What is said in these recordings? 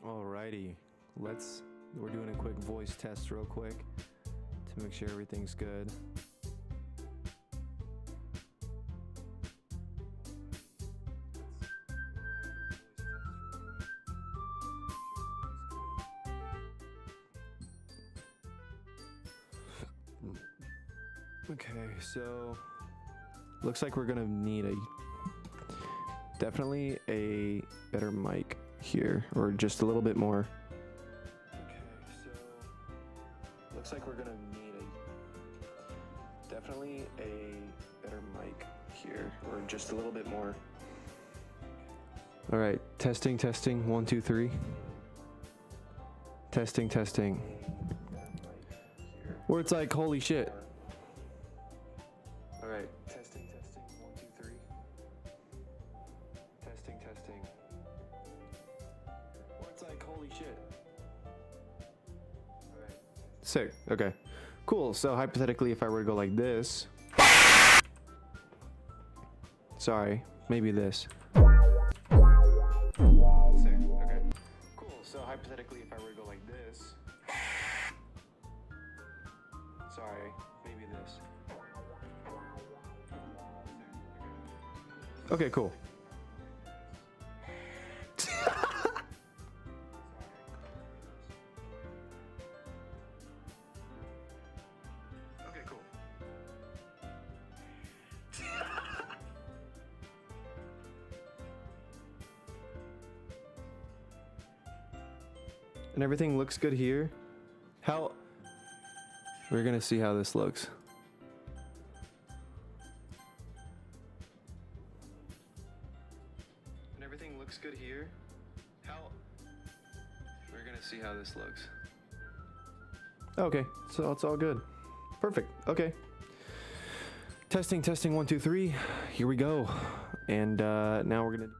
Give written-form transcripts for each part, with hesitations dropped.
Alrighty, we're doing a quick voice test real quick to make sure everything's good. Okay, so looks like we're gonna need definitely a better mic here, or just a little bit more. Okay, so looks like we're gonna need definitely a better mic here, or just a little bit more. All right, testing, 1, 2, 3. Testing. Where it's like, holy shit. All right, testing, 1, 2, 3. Testing. Where it's like, holy shit. All right. Sick. Okay. Cool. So hypothetically, if I were to go like this, sorry, maybe this. Sick. Okay. Cool. So hypothetically, if I were to go like this, sorry, maybe this. Okay, cool. Okay, cool. And everything looks good here. We're gonna see how this looks. And everything looks good here. We're gonna see how this looks. Okay, so it's all good. Perfect. Okay. Testing, 1, 2, 3. Here we go. And now we're gonna.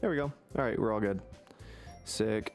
There we go. All right, we're all good. Sick.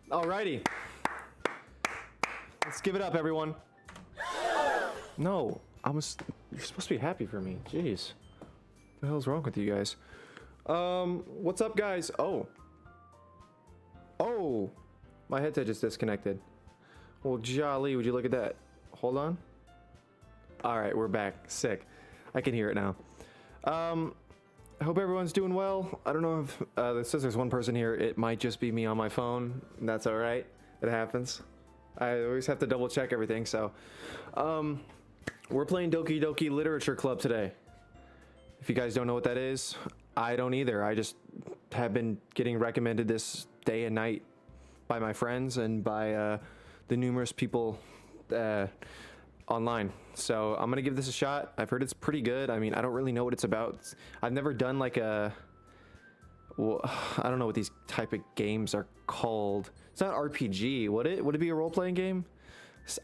Alrighty. Let's give it up, everyone. No, you're supposed to be happy for me. Jeez. What the hell's wrong with you guys? What's up, guys? Oh, my headset just disconnected. Well, jolly, would you look at that? Hold on. All right, we're back. Sick. I can hear it now. I hope everyone's doing well. I don't know if it says there's one person here. It might just be me on my phone. That's all right. It happens. I always have to double check everything. So, we're playing Doki Doki Literature Club today. If you guys don't know what that is, I don't either. I just have been getting recommended this day and night by my friends and by the numerous people online. So I'm gonna give this a shot. I've heard it's pretty good. I mean, I don't really know what it's about. I've never done like I don't know what these type of games are called. It's not RPG. Would it be a role-playing game?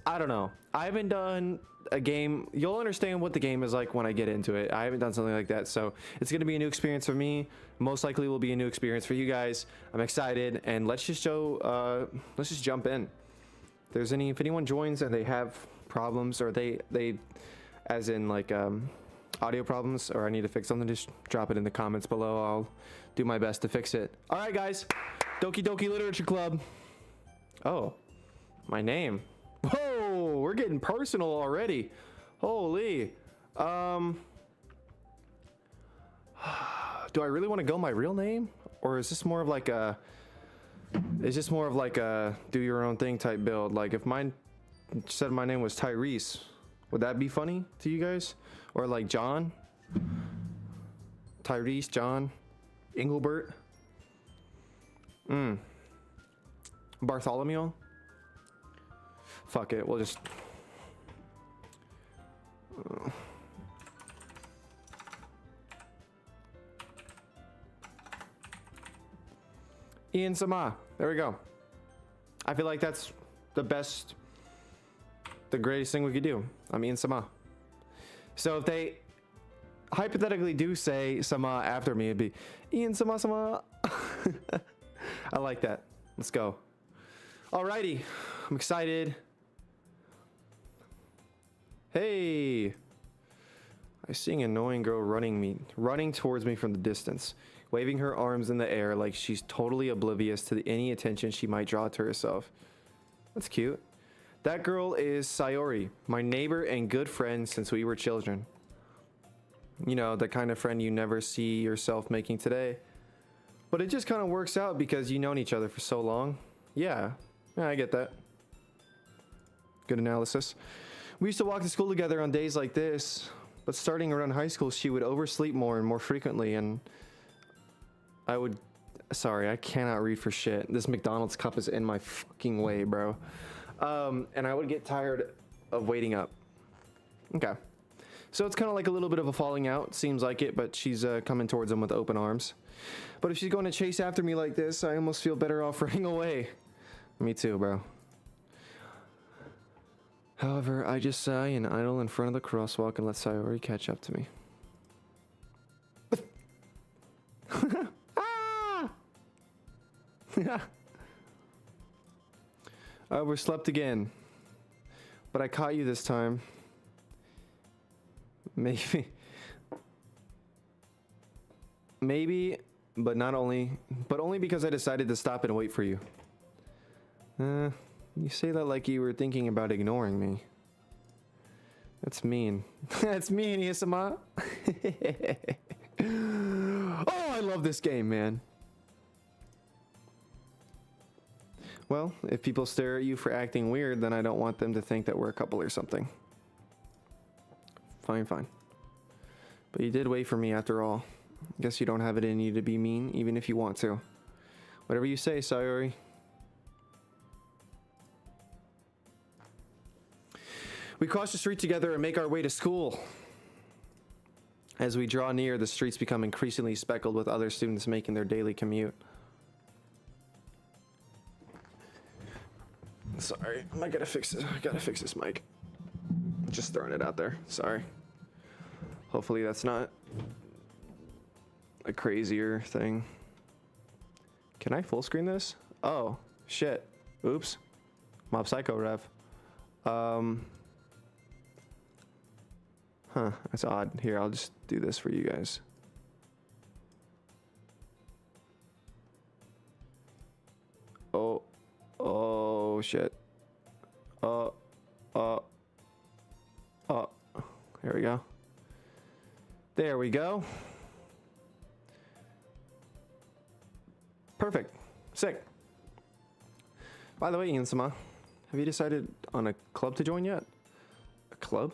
I don't know. I haven't done a game. You'll understand what the game is like when I get into it. I haven't done something like that, so it's gonna be a new experience for me. Most likely will be a new experience for you guys. I'm excited, and let's just jump in. If anyone joins and they have problems, or they as in like audio problems, or I need to fix something, just drop it in the comments below. I'll do my best to fix it. All right, guys. Doki Doki Literature Club. Oh, my name. Whoa, we're getting personal already. Holy. Do I really want to go my real name, or is this more of like a do your own thing type build? Like if mine said my name was Tyrese, would that be funny to you guys? Or like John? Tyrese, John, Engelbert, Bartholomew? Fuck it, we'll just Ian Sama. There we go. I feel like that's the greatest thing we could do. I'm Ian Sama. So if they hypothetically do say Sama after me, it'd be Ian Sama Sama. I like that. Let's go. Alrighty. I'm excited. Hey. I see an annoying girl running towards me from the distance, waving her arms in the air like she's totally oblivious to any attention she might draw to herself. That's cute. That girl is Sayori, my neighbor and good friend since we were children. You know, the kind of friend you never see yourself making today. But it just kind of works out because you've known each other for so long. Yeah, I get that. Good analysis. We used to walk to school together on days like this, but starting around high school, she would oversleep more and more frequently, and sorry, I cannot read for shit. This McDonald's cup is in my fucking way, bro. And I would get tired of waiting up. Okay. So it's kind of like a little bit of a falling out, seems like it, but she's coming towards him with open arms. But if she's going to chase after me like this, I almost feel better off running away. Me too, bro. However, I just sigh and idle in front of the crosswalk and let Sayori catch up to me. I overslept again, but I caught you this time. Maybe, but only because I decided to stop and wait for you. You say that like you were thinking about ignoring me. That's mean. That's mean, Isama. Oh, I love this game, man. Well, if people stare at you for acting weird, then I don't want them to think that we're a couple or something. Fine. But you did wait for me after all. Guess you don't have it in you to be mean, even if you want to. Whatever you say, Sayori. We cross the street together and make our way to school. As we draw near, the streets become increasingly speckled with other students making their daily commute. Sorry, I gotta fix this. I gotta fix this mic. Just throwing it out there. Sorry. Hopefully that's not a crazier thing. Can I full screen this? Oh, shit. Oops. Mob Psycho Rev. Huh, that's odd. Here, I'll just do this for you guys. Oh shit. There we go. There we go. Perfect. Sick. By the way, Ian-sama, have you decided on a club to join yet? A club?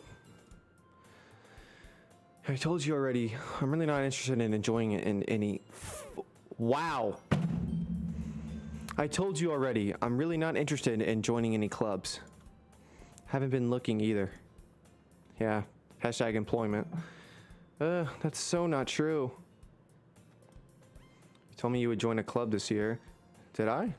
I told you already, I'm really not interested in enjoying it in any... Wow! I told you already, I'm really not interested in joining any clubs. Haven't been looking either. Yeah, hashtag employment. That's so not true. You told me you would join a club this year. Did I?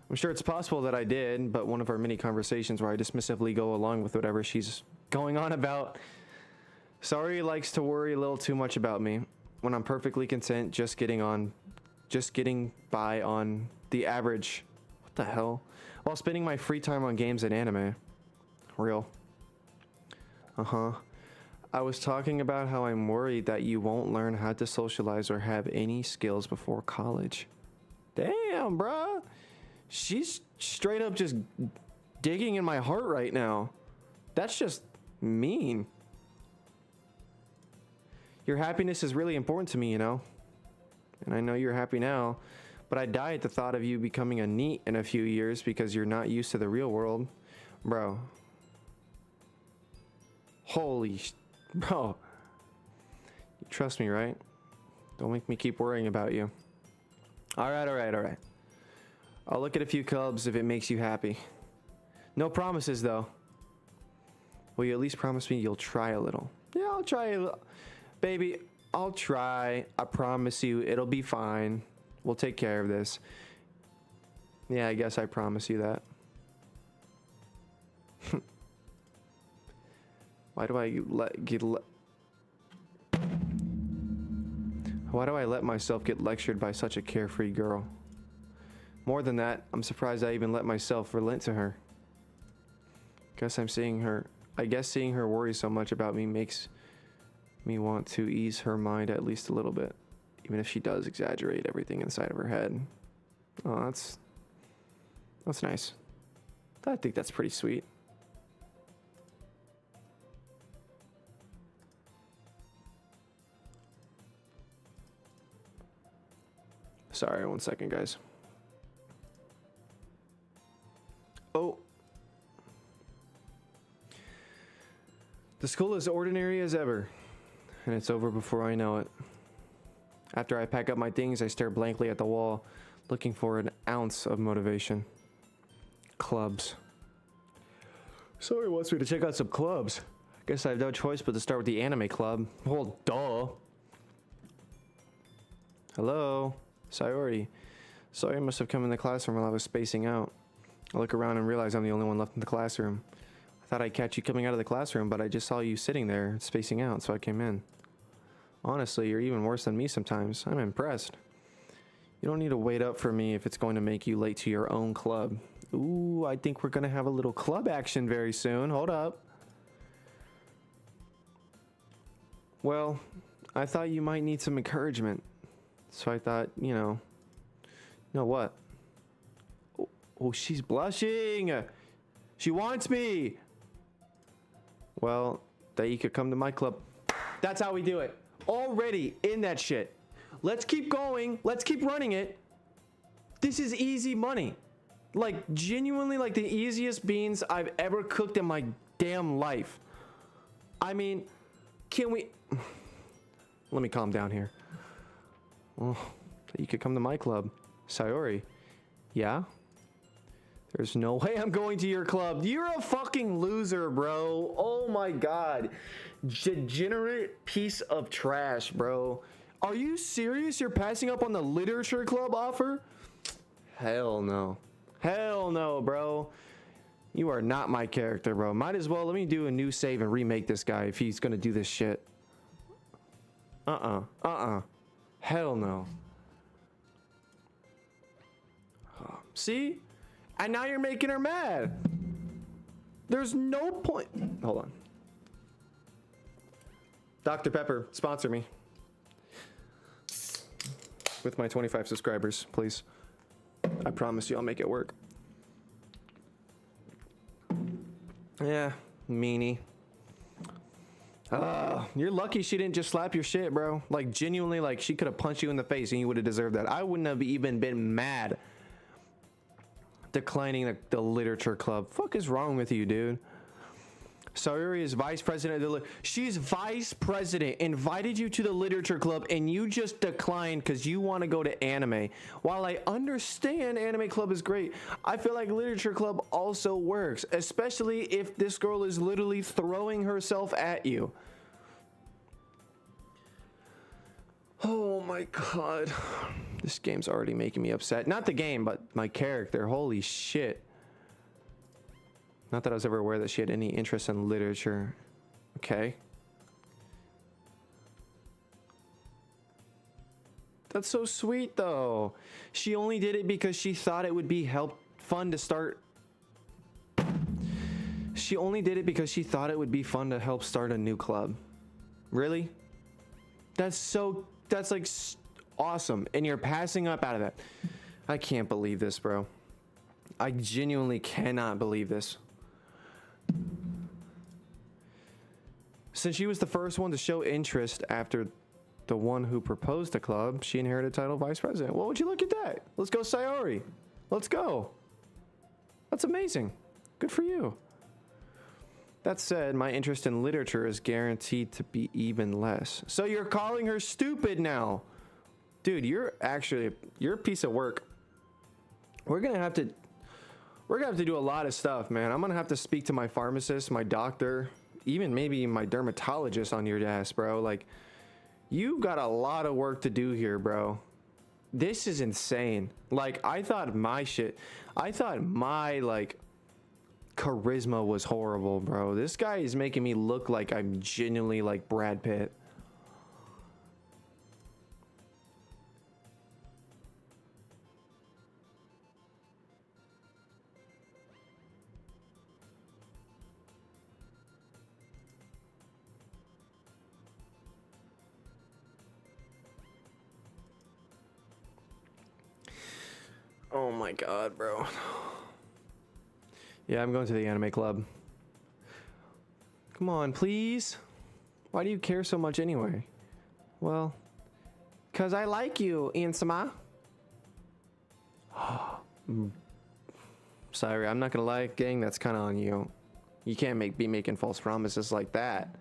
I'm sure it's possible that I did, but one of our many conversations where I dismissively go along with whatever she's going on about. Sorry likes to worry a little too much about me when I'm perfectly content just getting by on the average. What the hell? While spending my free time on games and anime. Real. I was talking about how I'm worried that you won't learn how to socialize or have any skills before college. Damn, bruh. She's straight up just digging in my heart right now. That's just mean. Your happiness is really important to me, you know? And I know you're happy now, but I die at the thought of you becoming a NEET in a few years because you're not used to the real world. Bro. Bro. You trust me, right? Don't make me keep worrying about you. Alright. I'll look at a few clubs if it makes you happy. No promises, though. Will you at least promise me you'll try a little? Yeah, I'll try a little. Baby, I'll try. I promise you it'll be fine. We'll take care of this. Yeah, I guess I promise you that. Why do I let myself get lectured by such a carefree girl? More than that, I'm surprised I even let myself relent to her. I guess seeing her worry so much about me makes me want to ease her mind at least a little bit, even if she does exaggerate everything inside of her head. Oh, that's nice. I think that's pretty sweet. Sorry, 1 second, guys. Oh. The school is ordinary as ever, and it's over before I know it. After I pack up my things, I stare blankly at the wall, looking for an ounce of motivation. Clubs. Sorry wants me to check out some clubs. Guess I have no choice but to start with the anime club. Well, duh. Hello? Sayori. Sorry, I must have come in the classroom while I was spacing out. I look around and realize I'm the only one left in the classroom. I thought I'd catch you coming out of the classroom, but I just saw you sitting there, spacing out, so I came in. Honestly, you're even worse than me sometimes. I'm impressed. You don't need to wait up for me if it's going to make you late to your own club. Ooh, I think we're going to have a little club action very soon. Hold up. Well, I thought you might need some encouragement. So I thought, you know what? Oh, she's blushing. She wants me. Well, that you could come to my club. That's how we do it. Already in that shit. Let's keep going. Let's keep running it. This is easy money. Like, genuinely, like the easiest beans I've ever cooked in my damn life. I mean, can we... Let me calm down here. Oh, you could come to my club. Sayori. Yeah? There's no way I'm going to your club. You're a fucking loser, bro. Oh my god. Degenerate piece of trash, bro. Are you serious? You're passing up on the literature club offer? Hell no. Hell no, bro. You are not my character, bro. Might as well let me do a new save and remake this guy if he's gonna do this shit. Hell no. See? And now you're making her mad. There's no point. Hold on. Dr. Pepper, sponsor me. With my 25 subscribers, please. I promise you I'll make it work. Yeah, meanie. You're lucky she didn't just slap your shit, bro. Like, genuinely, like, she could have punched you in the face and you would have deserved that. I wouldn't have even been mad declining the literature club. Fuck is wrong with you, dude? Sayuri is vice president of the she's vice president, invited you to the literature club, and you just declined because you want to go to anime. While I understand anime club is great, I feel like literature club also works, especially if this girl is literally throwing herself at you. Oh my god, this game's already making me upset. Not the game, but my character. Holy shit. Not that I was ever aware that she had any interest in literature. Okay. That's so sweet, though. She only did it because she thought it would be fun to start. She only did it because she thought it would be fun to help start a new club. Really? That's like awesome. And you're passing up out of that. I can't believe this, bro. I genuinely cannot believe this. Since she was the first one to show interest after the one who proposed the club, she inherited the title of vice president. Well, would you look at that? Let's go, Sayori. Let's go. That's amazing. Good for you. That said, my interest in literature is guaranteed to be even less. So you're calling her stupid now. Dude, you're a piece of work. We're gonna have to do a lot of stuff, man. I'm gonna have to speak to my pharmacist, my doctor, even maybe my dermatologist on your ass, bro. Like, you've got a lot of work to do here, bro. This is insane. Like, I thought my like charisma was horrible, bro. This guy is making me look like I'm genuinely like Brad Pitt. Oh my god, bro. Yeah, I'm going to the anime club. Come on, please. Why do you care so much anyway? Well, cause I like you, Insama. Sorry, I'm not gonna lie, gang. That's kind of on you. You can't be making false promises like that.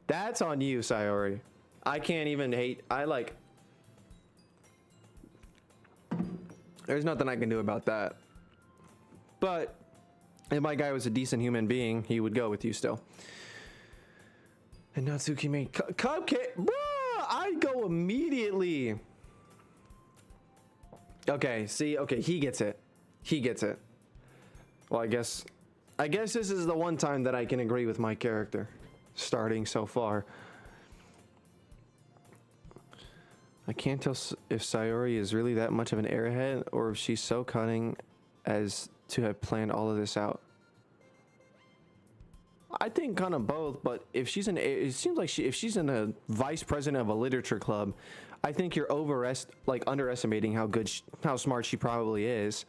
That's on you, Sayori. I can't even hate. There's nothing I can do about that. But if my guy was a decent human being, he would go with you still. And Natsuki made cupcake. Bruh, I'd go immediately. Okay, see, okay, he gets it. He gets it. Well, I guess this is the one time that I can agree with my character. Starting so far. I can't tell if Sayori is really that much of an airhead or if she's so cunning as to have planned all of this out. I think kind of both, but if she's it seems like if she's in a vice president of a literature club, I think you're underestimating how smart she probably is.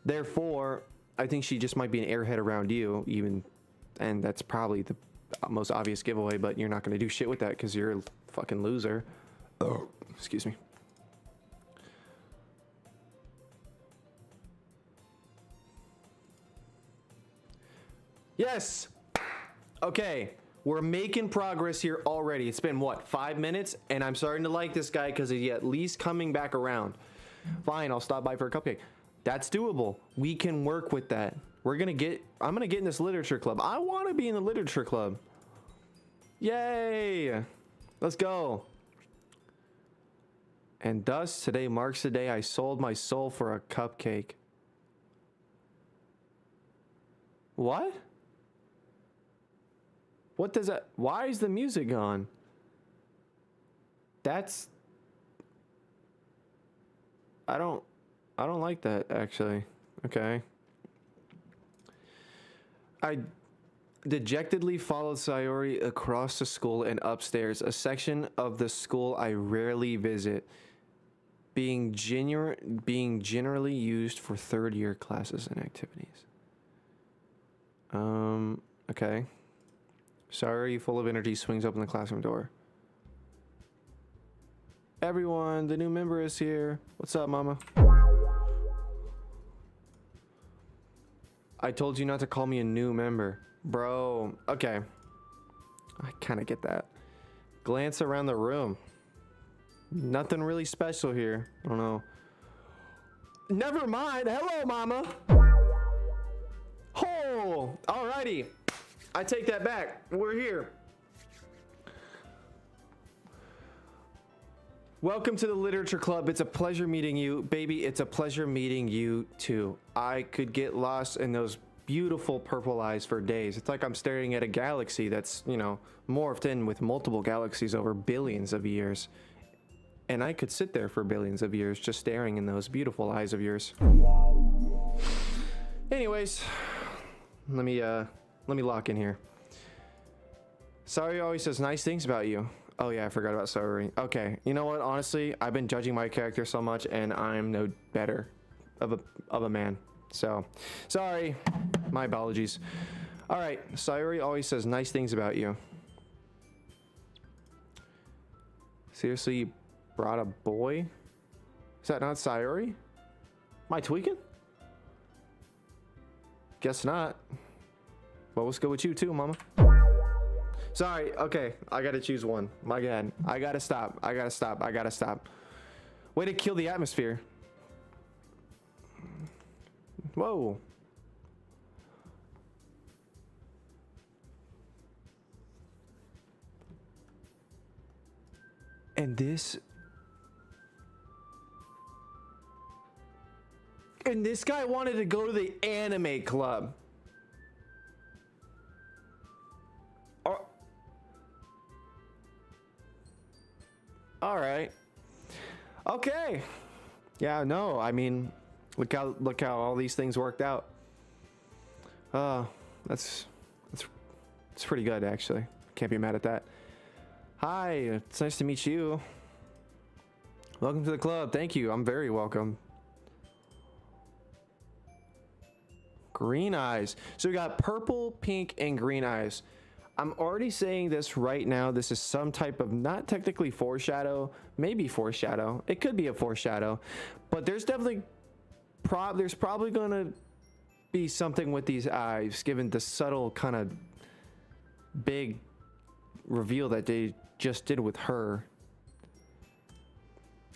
Therefore, I think she just might be an airhead around you, even, and that's probably the most obvious giveaway. But you're not going to do shit with that because you're a fucking loser. Oh, excuse me. Yes. Okay, we're making progress here already. It's been what, 5 minutes, and I'm starting to like this guy because he's at least coming back around. Fine, I'll stop by for a cupcake. That's doable. We can work with that. I'm gonna get in this literature club. I want to be in the literature club. Yay! Let's go. And thus, today marks the day I sold my soul for a cupcake. What? What does that... Why is the music gone? That's... I don't like that, actually. Okay. I dejectedly followed Sayori across the school and upstairs, a section of the school I rarely visit, being generally used for third-year classes and activities. Okay. Sayori, full of energy, swings open the classroom door. Everyone, the new member is here. What's up, mama? I told you not to call me a new member. Bro, okay. I kind of get that. Glance around the room. Nothing really special here. I don't know. Never mind. Hello, mama. Oh, alrighty. I take that back. We're here. Welcome to the Literature Club. It's a pleasure meeting you. Baby, it's a pleasure meeting you too. I could get lost in those beautiful purple eyes for days. It's like I'm staring at a galaxy that's, you know, morphed in with multiple galaxies over billions of years. And I could sit there for billions of years just staring in those beautiful eyes of yours. Anyways, let me lock in here. Sorry always says nice things about you. Oh yeah, I forgot about Sayori. Okay, you know what? Honestly, I've been judging my character so much, and I'm no better of a man. So, sorry. My apologies. All right, Sayori always says nice things about you. Seriously, you brought a boy? Is that not Sayori? Am I tweaking? Guess not. Well, let's go with you too, mama. Sorry, okay, I gotta choose one. My God, I gotta stop. I gotta stop. I gotta stop. Way to kill the atmosphere. Whoa. And this guy wanted to go to the anime club. All right. Okay. Yeah, no, I mean, look how all these things worked out. That's pretty good, actually. Can't be mad at that. Hi, it's nice to meet you. Welcome to the club. Thank you. I'm very welcome. Green eyes. So we got purple, pink, and green eyes. I'm already saying this right now. This is some type of, not technically foreshadow, maybe foreshadow. It could be a foreshadow, but there's definitely there's probably gonna be something with these eyes, given the subtle kind of big reveal that they just did with her.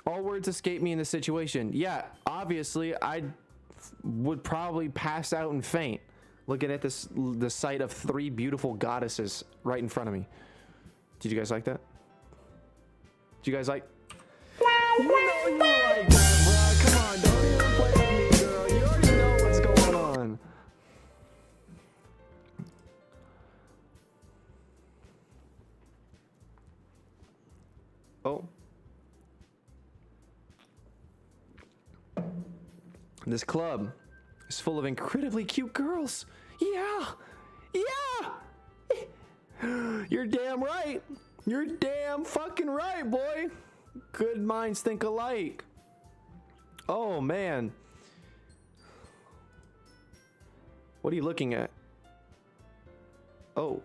All words escape me in this situation. Yeah, obviously I would probably pass out and faint looking at the sight of 3 beautiful goddesses right in front of me. Did you guys like that? Did you guys like? You know you like that, bro. Come on, don't even play with me, girl. You already know what's going on. Oh. This club is full of incredibly cute girls. Yeah. You're damn right. You're damn fucking right, boy. Good minds think alike. Oh, man. What are you looking at? Oh.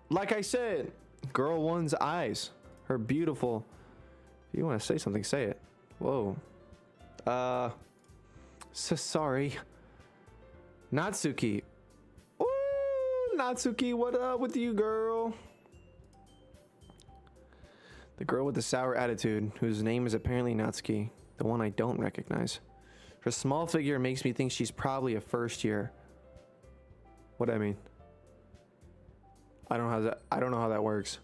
Like I said, girl one's eyes. Her beautiful. If you want to say something, say it. Whoa. So sorry. Natsuki. Ooh, Natsuki, what up with you, girl? The girl with the sour attitude, whose name is apparently Natsuki, the one I don't recognize. Her small figure makes me think she's probably a first year. What do I mean? I don't know how that works.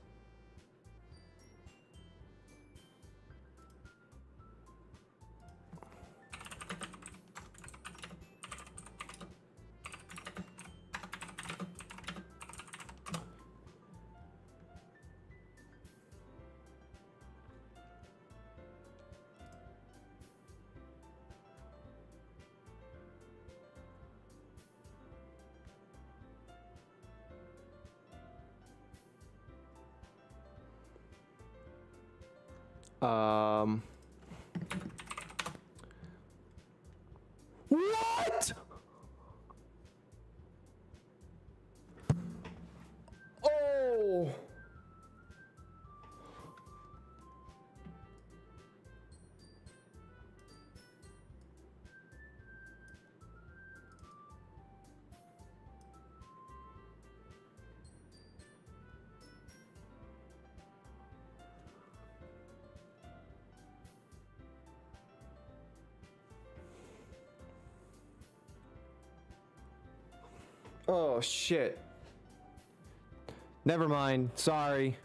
What? Oh. Oh shit. Never mind. Sorry.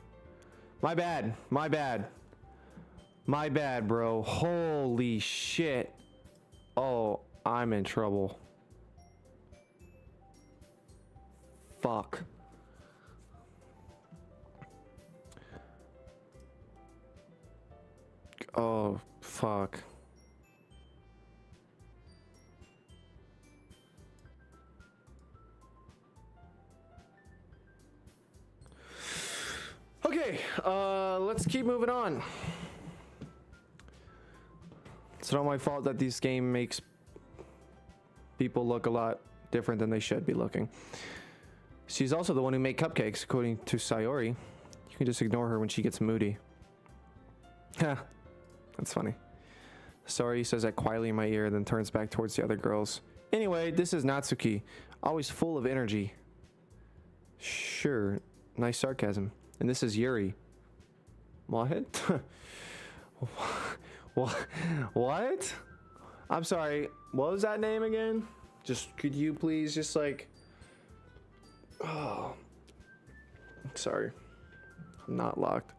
My bad. My bad. My bad, bro. Holy shit. Oh, I'm in trouble. Fuck. Oh, fuck. Okay, let's keep moving on. It's not my fault that this game makes people look a lot different than they should be looking. She's also the one who made cupcakes, according to Sayori. You can just ignore her when she gets moody. Ha, that's funny. Sayori says that quietly in my ear, then turns back towards the other girls. Anyway, this is Natsuki, always full of energy. Sure, nice sarcasm. And this is Yuri. What? What? I'm sorry. What was that name again? Just could you please just like... Oh. Sorry. I'm not locked.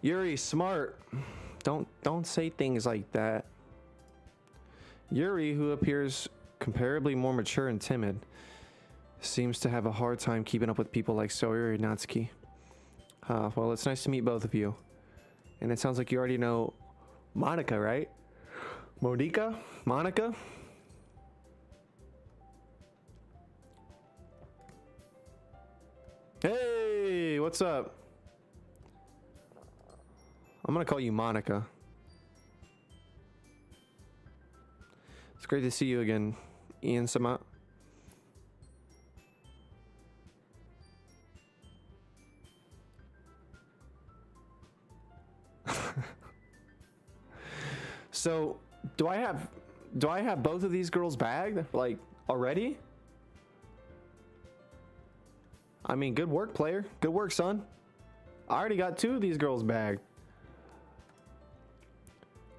Yuri, smart. Don't say things like that. Yuri, who appears comparably more mature and timid, seems to have a hard time keeping up with people like Sayori and Natsuki. Well, it's nice to meet both of you. And it sounds like you already know Monica, right? Monica? Monica? Hey, what's up? I'm gonna call you Monica. It's great to see you again, Ian-sama. So, do I have both of these girls bagged, like, already? I mean, good work, player. Good work, son. I already got 2 of these girls bagged.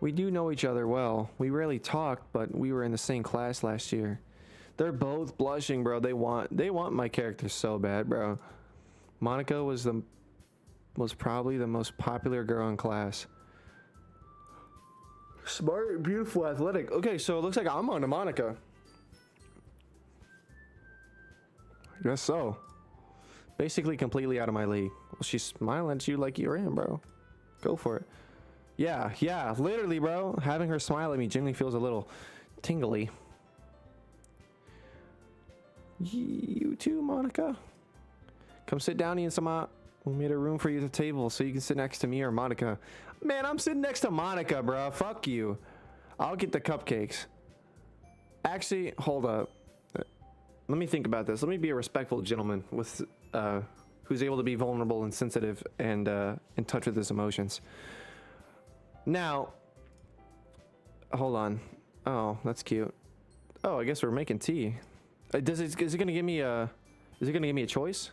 We do know each other well. We rarely talked, but we were in the same class last year. They're both blushing, bro. They want my character so bad, bro. Monica was probably the most popular girl in class. Smart, beautiful, athletic. Okay, so it looks like I'm on to Monica. I guess so. Basically completely out of my league. Well, she's smiling at you like you're in, bro. Go for it. Yeah, literally, bro. Having her smile at me genuinely feels a little tingly. You too, Monica. Come sit down, Ian-sama. We made a room for you at the table so you can sit next to me or Monica. Man, I'm sitting next to Monica, bro. Fuck you. I'll get the cupcakes. Actually, hold up. Let me think about this. Let me be a respectful gentleman with who's able to be vulnerable and sensitive and in touch with his emotions. Now, hold on. Oh, that's cute. Oh, I guess we're making tea. Is it gonna give me a choice?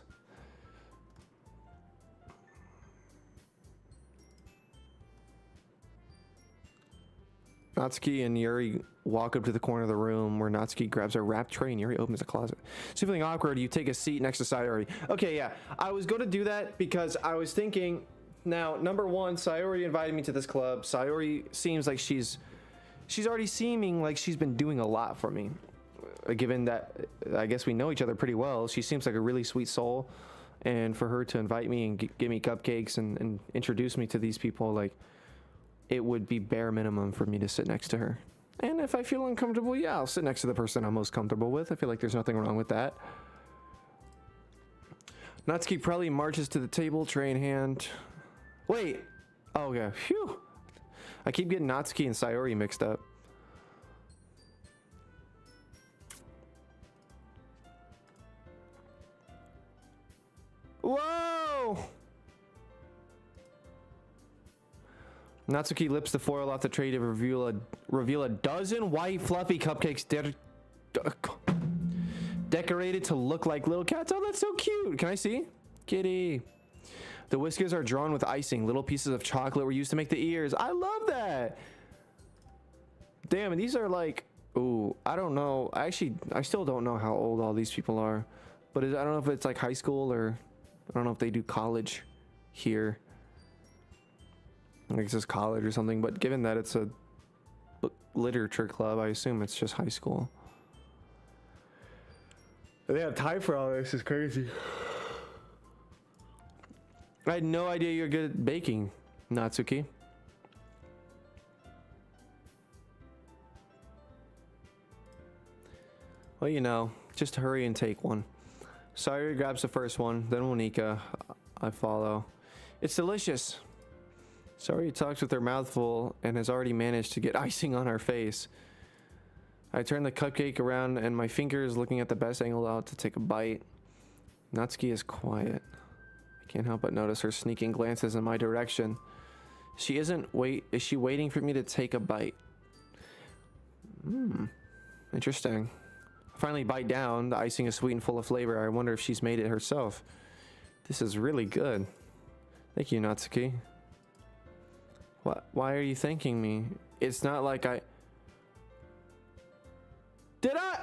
Natsuki and Yuri walk up to the corner of the room where Natsuki grabs a wrapped tray and Yuri opens the closet. So feeling awkward, you take a seat next to Sayori. Okay, yeah. I was going to do that because I was thinking, now, number one, Sayori invited me to this club. Sayori seems like she's already seeming like she's been doing a lot for me. Given that I guess we know each other pretty well, she seems like a really sweet soul. And for her to invite me and give me cupcakes and introduce me to these people, like, it would be bare minimum for me to sit next to her. And if I feel uncomfortable, yeah, I'll sit next to the person I'm most comfortable with. I feel like there's nothing wrong with that. Natsuki probably marches to the table, tray in hand. Wait. Oh, yeah. Phew. I keep getting Natsuki and Sayori mixed up. Whoa! Natsuki lifts the foil off the tray to reveal a dozen white fluffy cupcakes decorated to look like little cats. Oh, that's so cute. Can I see? Kitty. The whiskers are drawn with icing. Little pieces of chocolate were used to make the ears. I love that. Damn, and these are like, ooh, I don't know. I still don't know how old all these people are. But I don't know if it's like high school or I don't know if they do college here. I think it's just college or something. But given that it's a literature club, I assume it's just high school. They have time for all this. It's crazy. I had no idea you're good at baking, Natsuki. Well, you know, just hurry and take one. Sayori grabs the first one, then Monika. I follow. It's delicious. Sayori talks with her mouth full and has already managed to get icing on her face. I turn the cupcake around and my finger is looking at the best angle out to take a bite. Natsuki is quiet. I can't help but notice her sneaking glances in my direction. Is she waiting for me to take a bite? Interesting. I finally bite down. The icing is sweet and full of flavor. I wonder if she's made it herself. This is really good. Thank you, Natsuki. What? Why are you thanking me? It's not like I... Did I?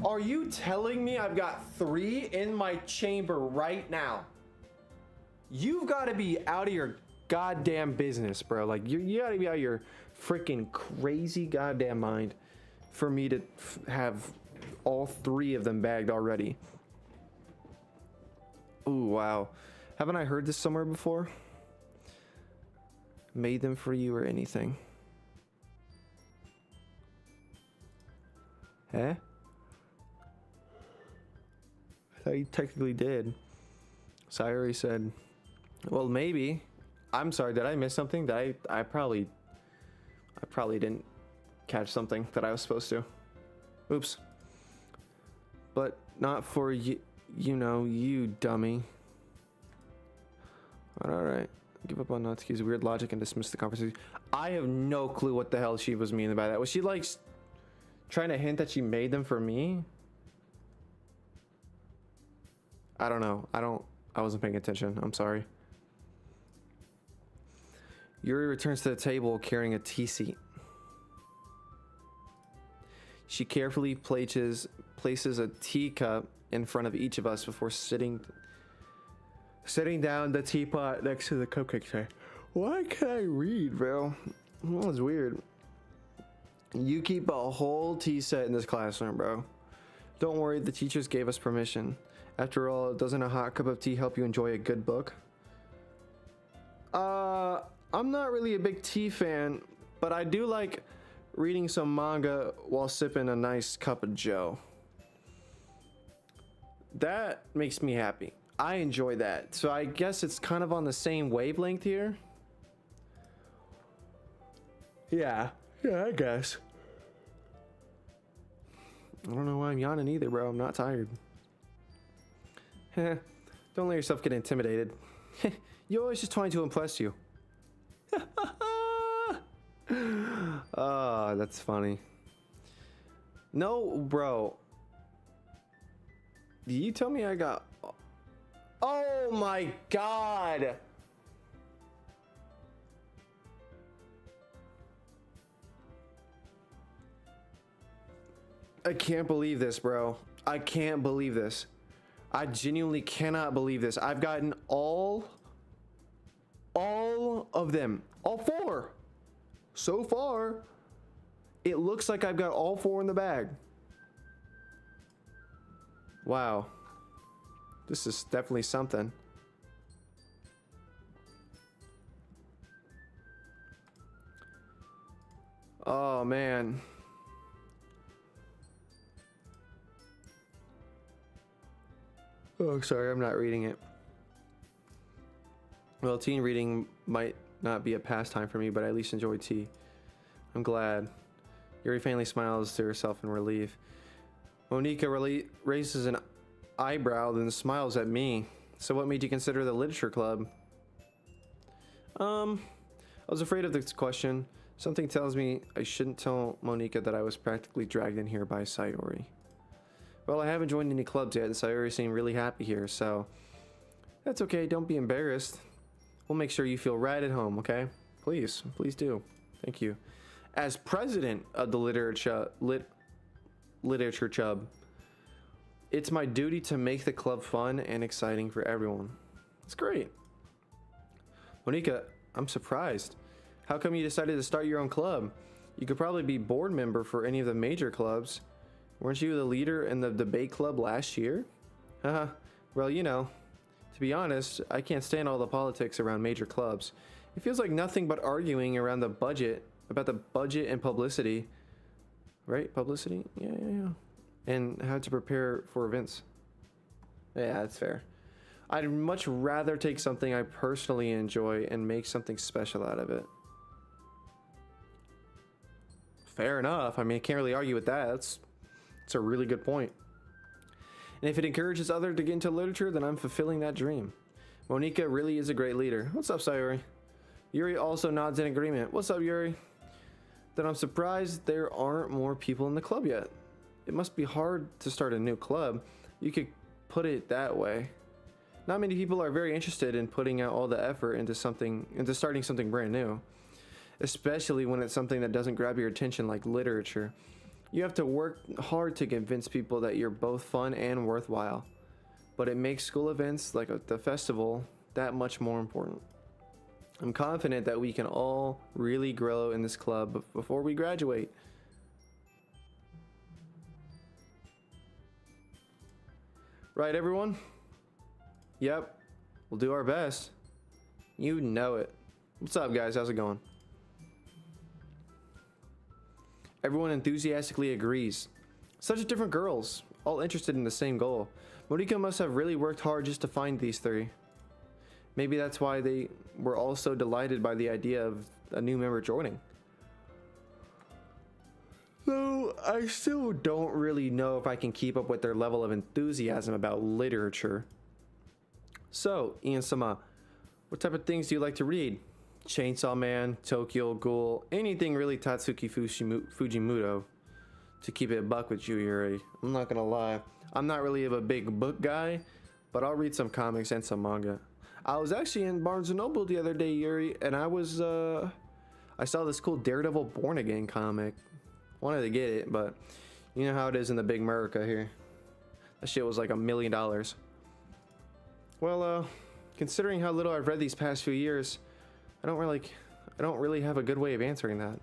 Are you telling me I've got 3 in my chamber right now? You've got to be out of your goddamn business, bro. Like, you got to be out of your freaking crazy goddamn mind for me to have all 3 of them bagged already. Ooh, wow. Haven't I heard this somewhere before? Made them for you or anything. Eh? I thought you technically did. Sayori said, well, maybe. I'm sorry, did I miss something? I probably didn't catch something that I was supposed to. Oops. But not for you, you know, you dummy. Alright. Give up on Natsuki's weird logic and dismiss the conversation. I have no clue what the hell she was meaning by that. Was she like trying to hint that she made them for me? I don't know. I wasn't paying attention. I'm sorry. Yuri returns to the table carrying a tea seat. She carefully places a teacup in front of each of us before sitting down the teapot next to the cupcake tray. Why can't I read, bro? That was weird. You keep a whole tea set in this classroom, bro. Don't worry, the teachers gave us permission. After all, doesn't a hot cup of tea help you enjoy a good book? I'm not really a big tea fan, but I do like reading some manga while sipping a nice cup of joe. That makes me happy. I enjoy that. So I guess it's kind of on the same wavelength here. Yeah, I guess. I don't know why I'm yawning either, bro. I'm not tired. Don't let yourself get intimidated. You're always just trying to impress you. Oh, that's funny. No, bro. Did you tell me I got... Oh my god! I can't believe this, bro. I can't believe this. I genuinely cannot believe this. I've gotten all of them. All 4. So far, it looks like I've got all 4 in the bag. Wow. This is definitely something. Oh, man. Oh, sorry, I'm not reading it. Well, teen reading might not be a pastime for me, but I at least enjoy tea. I'm glad. Yuri faintly smiles to herself in relief. Monica raises an eyebrow, then smiles at me. So what made you consider the literature club? I was afraid of this question. Something tells me I shouldn't tell Monica that I was practically dragged in here by Sayori. Well, I haven't joined any clubs yet, and Sayori seemed really happy here, so... That's okay, don't be embarrassed. We'll make sure you feel right at home, okay? Please, please do. Thank you. As president of the literature chub, it's my duty to make the club fun and exciting for everyone. It's great. Monica, I'm surprised. How come you decided to start your own club? You could probably be board member for any of the major clubs. Weren't you the leader in the debate club last year? Haha. Well, you know, to be honest, I can't stand all the politics around major clubs. It feels like nothing but arguing around the budget, about the budget and publicity. Right? Publicity? Yeah. And how to prepare for events. Yeah, that's fair. I'd much rather take something I personally enjoy and make something special out of it. Fair enough. I mean, I can't really argue with that. That's a really good point. And if it encourages others to get into literature, then I'm fulfilling that dream. Monica really is a great leader. What's up, Sayori? Yuri also nods in agreement. What's up, Yuri? Then I'm surprised there aren't more people in the club yet. It must be hard to start a new club. You could put it that way. Not many people are very interested in putting out all the effort into starting something brand new, especially when it's something that doesn't grab your attention like literature. You have to work hard to convince people that you're both fun and worthwhile, but it makes school events like the festival that much more important. I'm confident that we can all really grow in this club before we graduate. Right, everyone? Yep, we'll do our best. You know it. What's up, guys? How's it going? Everyone enthusiastically agrees. Such different girls, all interested in the same goal. Monica must have really worked hard just to find these three. Maybe that's why they were all so delighted by the idea of a new member joining. Though I still don't really know if I can keep up with their level of enthusiasm about literature. So, Ian-sama, what type of things do you like to read? Chainsaw Man, Tokyo Ghoul, anything really Tatsuki Fujimoto. To keep it a buck with you, Yuri. I'm not gonna lie, I'm not really a big book guy, but I'll read some comics and some manga. I was actually in Barnes & Noble the other day, Yuri, and I saw this cool Daredevil Born Again comic. Wanted to get it, but you know how it is in the big America here. That shit was like $1 million. Well, considering how little I've read these past few years, I don't really have a good way of answering that.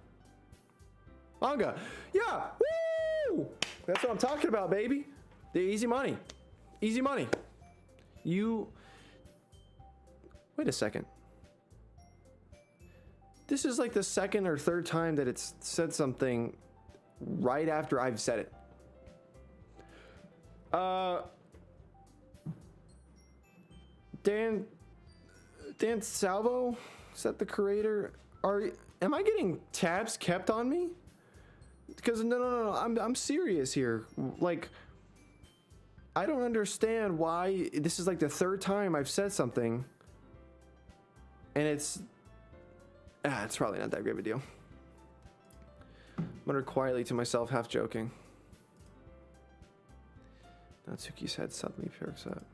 Manga, yeah, woo! That's what I'm talking about, baby. The easy money, easy money. Wait a second. This is like the second or third time that it's said something right after I've said it. Dan Salvo, is that the creator? Am I getting tabs kept on me? Because no, I'm serious here. Like, I don't understand why this is like the third time I've said something, and it's probably not that great of a deal. Muttered quietly to myself, half joking. Natsuki's head suddenly perks up.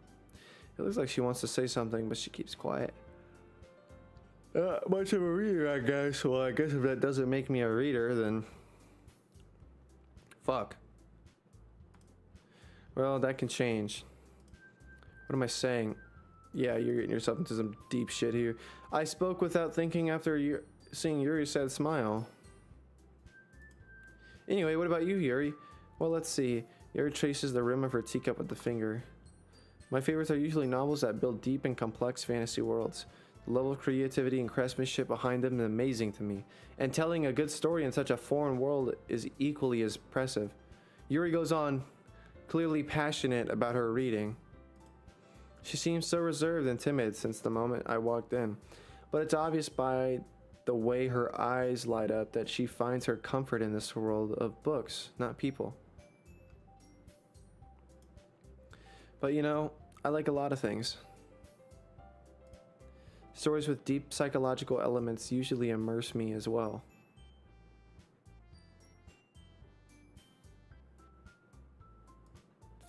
It looks like she wants to say something, but she keeps quiet. Much of a reader, I guess. Well, I guess if that doesn't make me a reader, then fuck. Well, that can change. What am I saying? Yeah, you're getting yourself into some deep shit here. I spoke without thinking after seeing Yuri's sad smile. Anyway, what about you, Yuri? Well, let's see. Yuri traces the rim of her teacup with the finger. My favorites are usually novels that build deep and complex fantasy worlds. The level of creativity and craftsmanship behind them is amazing to me. And telling a good story in such a foreign world is equally as impressive. Yuri goes on, clearly passionate about her reading. She seems so reserved and timid since the moment I walked in, but it's obvious by the way her eyes light up that she finds her comfort in this world of books, not people. But you know, I like a lot of things. Stories with deep psychological elements usually immerse me as well.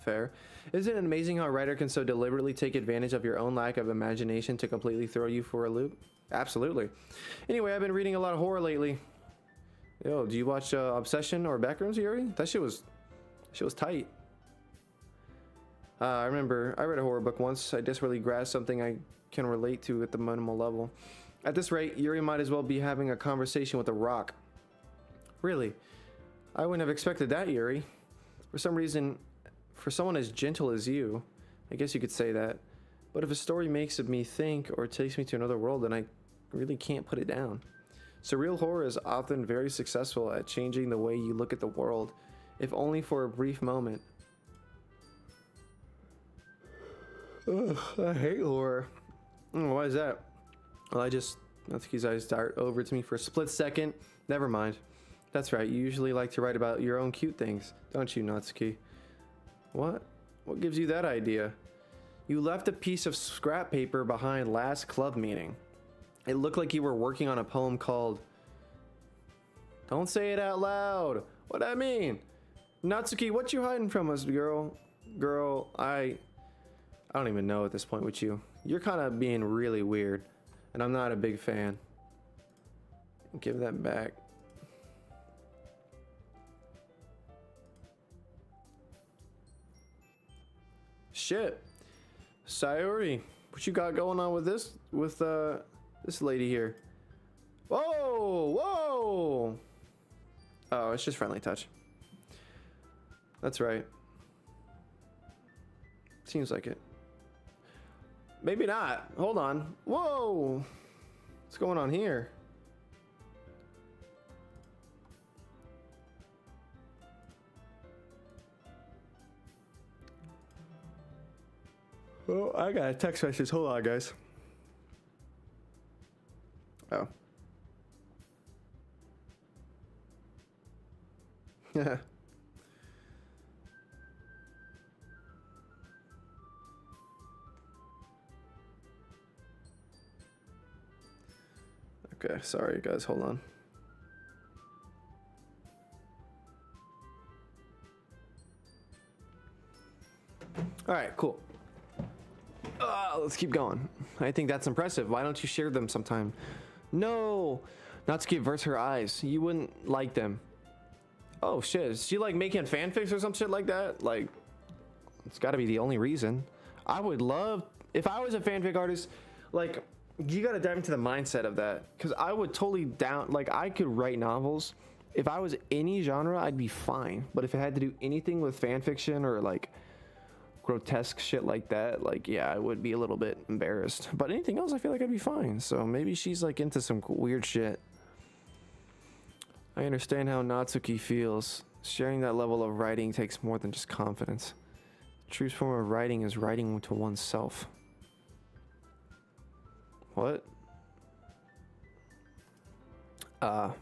Fair. Isn't it amazing how a writer can so deliberately take advantage of your own lack of imagination to completely throw you for a loop? Absolutely. Anyway, I've been reading a lot of horror lately. Yo, do you watch Obsession or Backrooms, Yuri? That shit was tight. I remember I read a horror book once. I desperately grasped something I can relate to at the minimal level. At this rate, Yuri might as well be having a conversation with a rock. Really? I wouldn't have expected that, Yuri. For some reason, for someone as gentle as you, I guess you could say that. But if a story makes me think or takes me to another world, then I really can't put it down. Surreal horror is often very successful at changing the way you look at the world, if only for a brief moment. Ugh, I hate horror. Why is that? Well, Natsuki's eyes dart over to me for a split second. Never mind. That's right, you usually like to write about your own cute things, don't you, Natsuki? What? What gives you that idea? You left a piece of scrap paper behind last club meeting. It looked like you were working on a poem called... Don't say it out loud. What'd I mean? Natsuki, what you hiding from us, girl? Girl, I don't even know at this point with you. You're kind of being really weird, and I'm not a big fan. Give that back. Shit. Sayori, what you got going on with this lady here? Whoa, whoa. Oh, it's just friendly touch. That's right. Seems like it. Maybe not. Hold on. Whoa. What's going on here? Oh, I got a text message. Hold on, guys. Oh. Yeah. Okay, sorry guys, hold on. All right, cool. Let's keep going. I think that's impressive. Why don't you share them sometime? No, Natsuki averts her eyes. You wouldn't like them. Oh shit, is she like making fanfics or some shit like that? Like, it's gotta be the only reason. I would love, if I was a fanfic artist, like, you gotta dive into the mindset of that. Cause I would totally like, I could write novels. If I was any genre, I'd be fine. But if it had to do anything with fanfiction or like grotesque shit like that, like, yeah, I would be a little bit embarrassed. But anything else, I feel like I'd be fine. So maybe she's like into some weird shit. I understand how Natsuki feels. Sharing that level of writing takes more than just confidence. The true form of writing is writing to oneself. What? You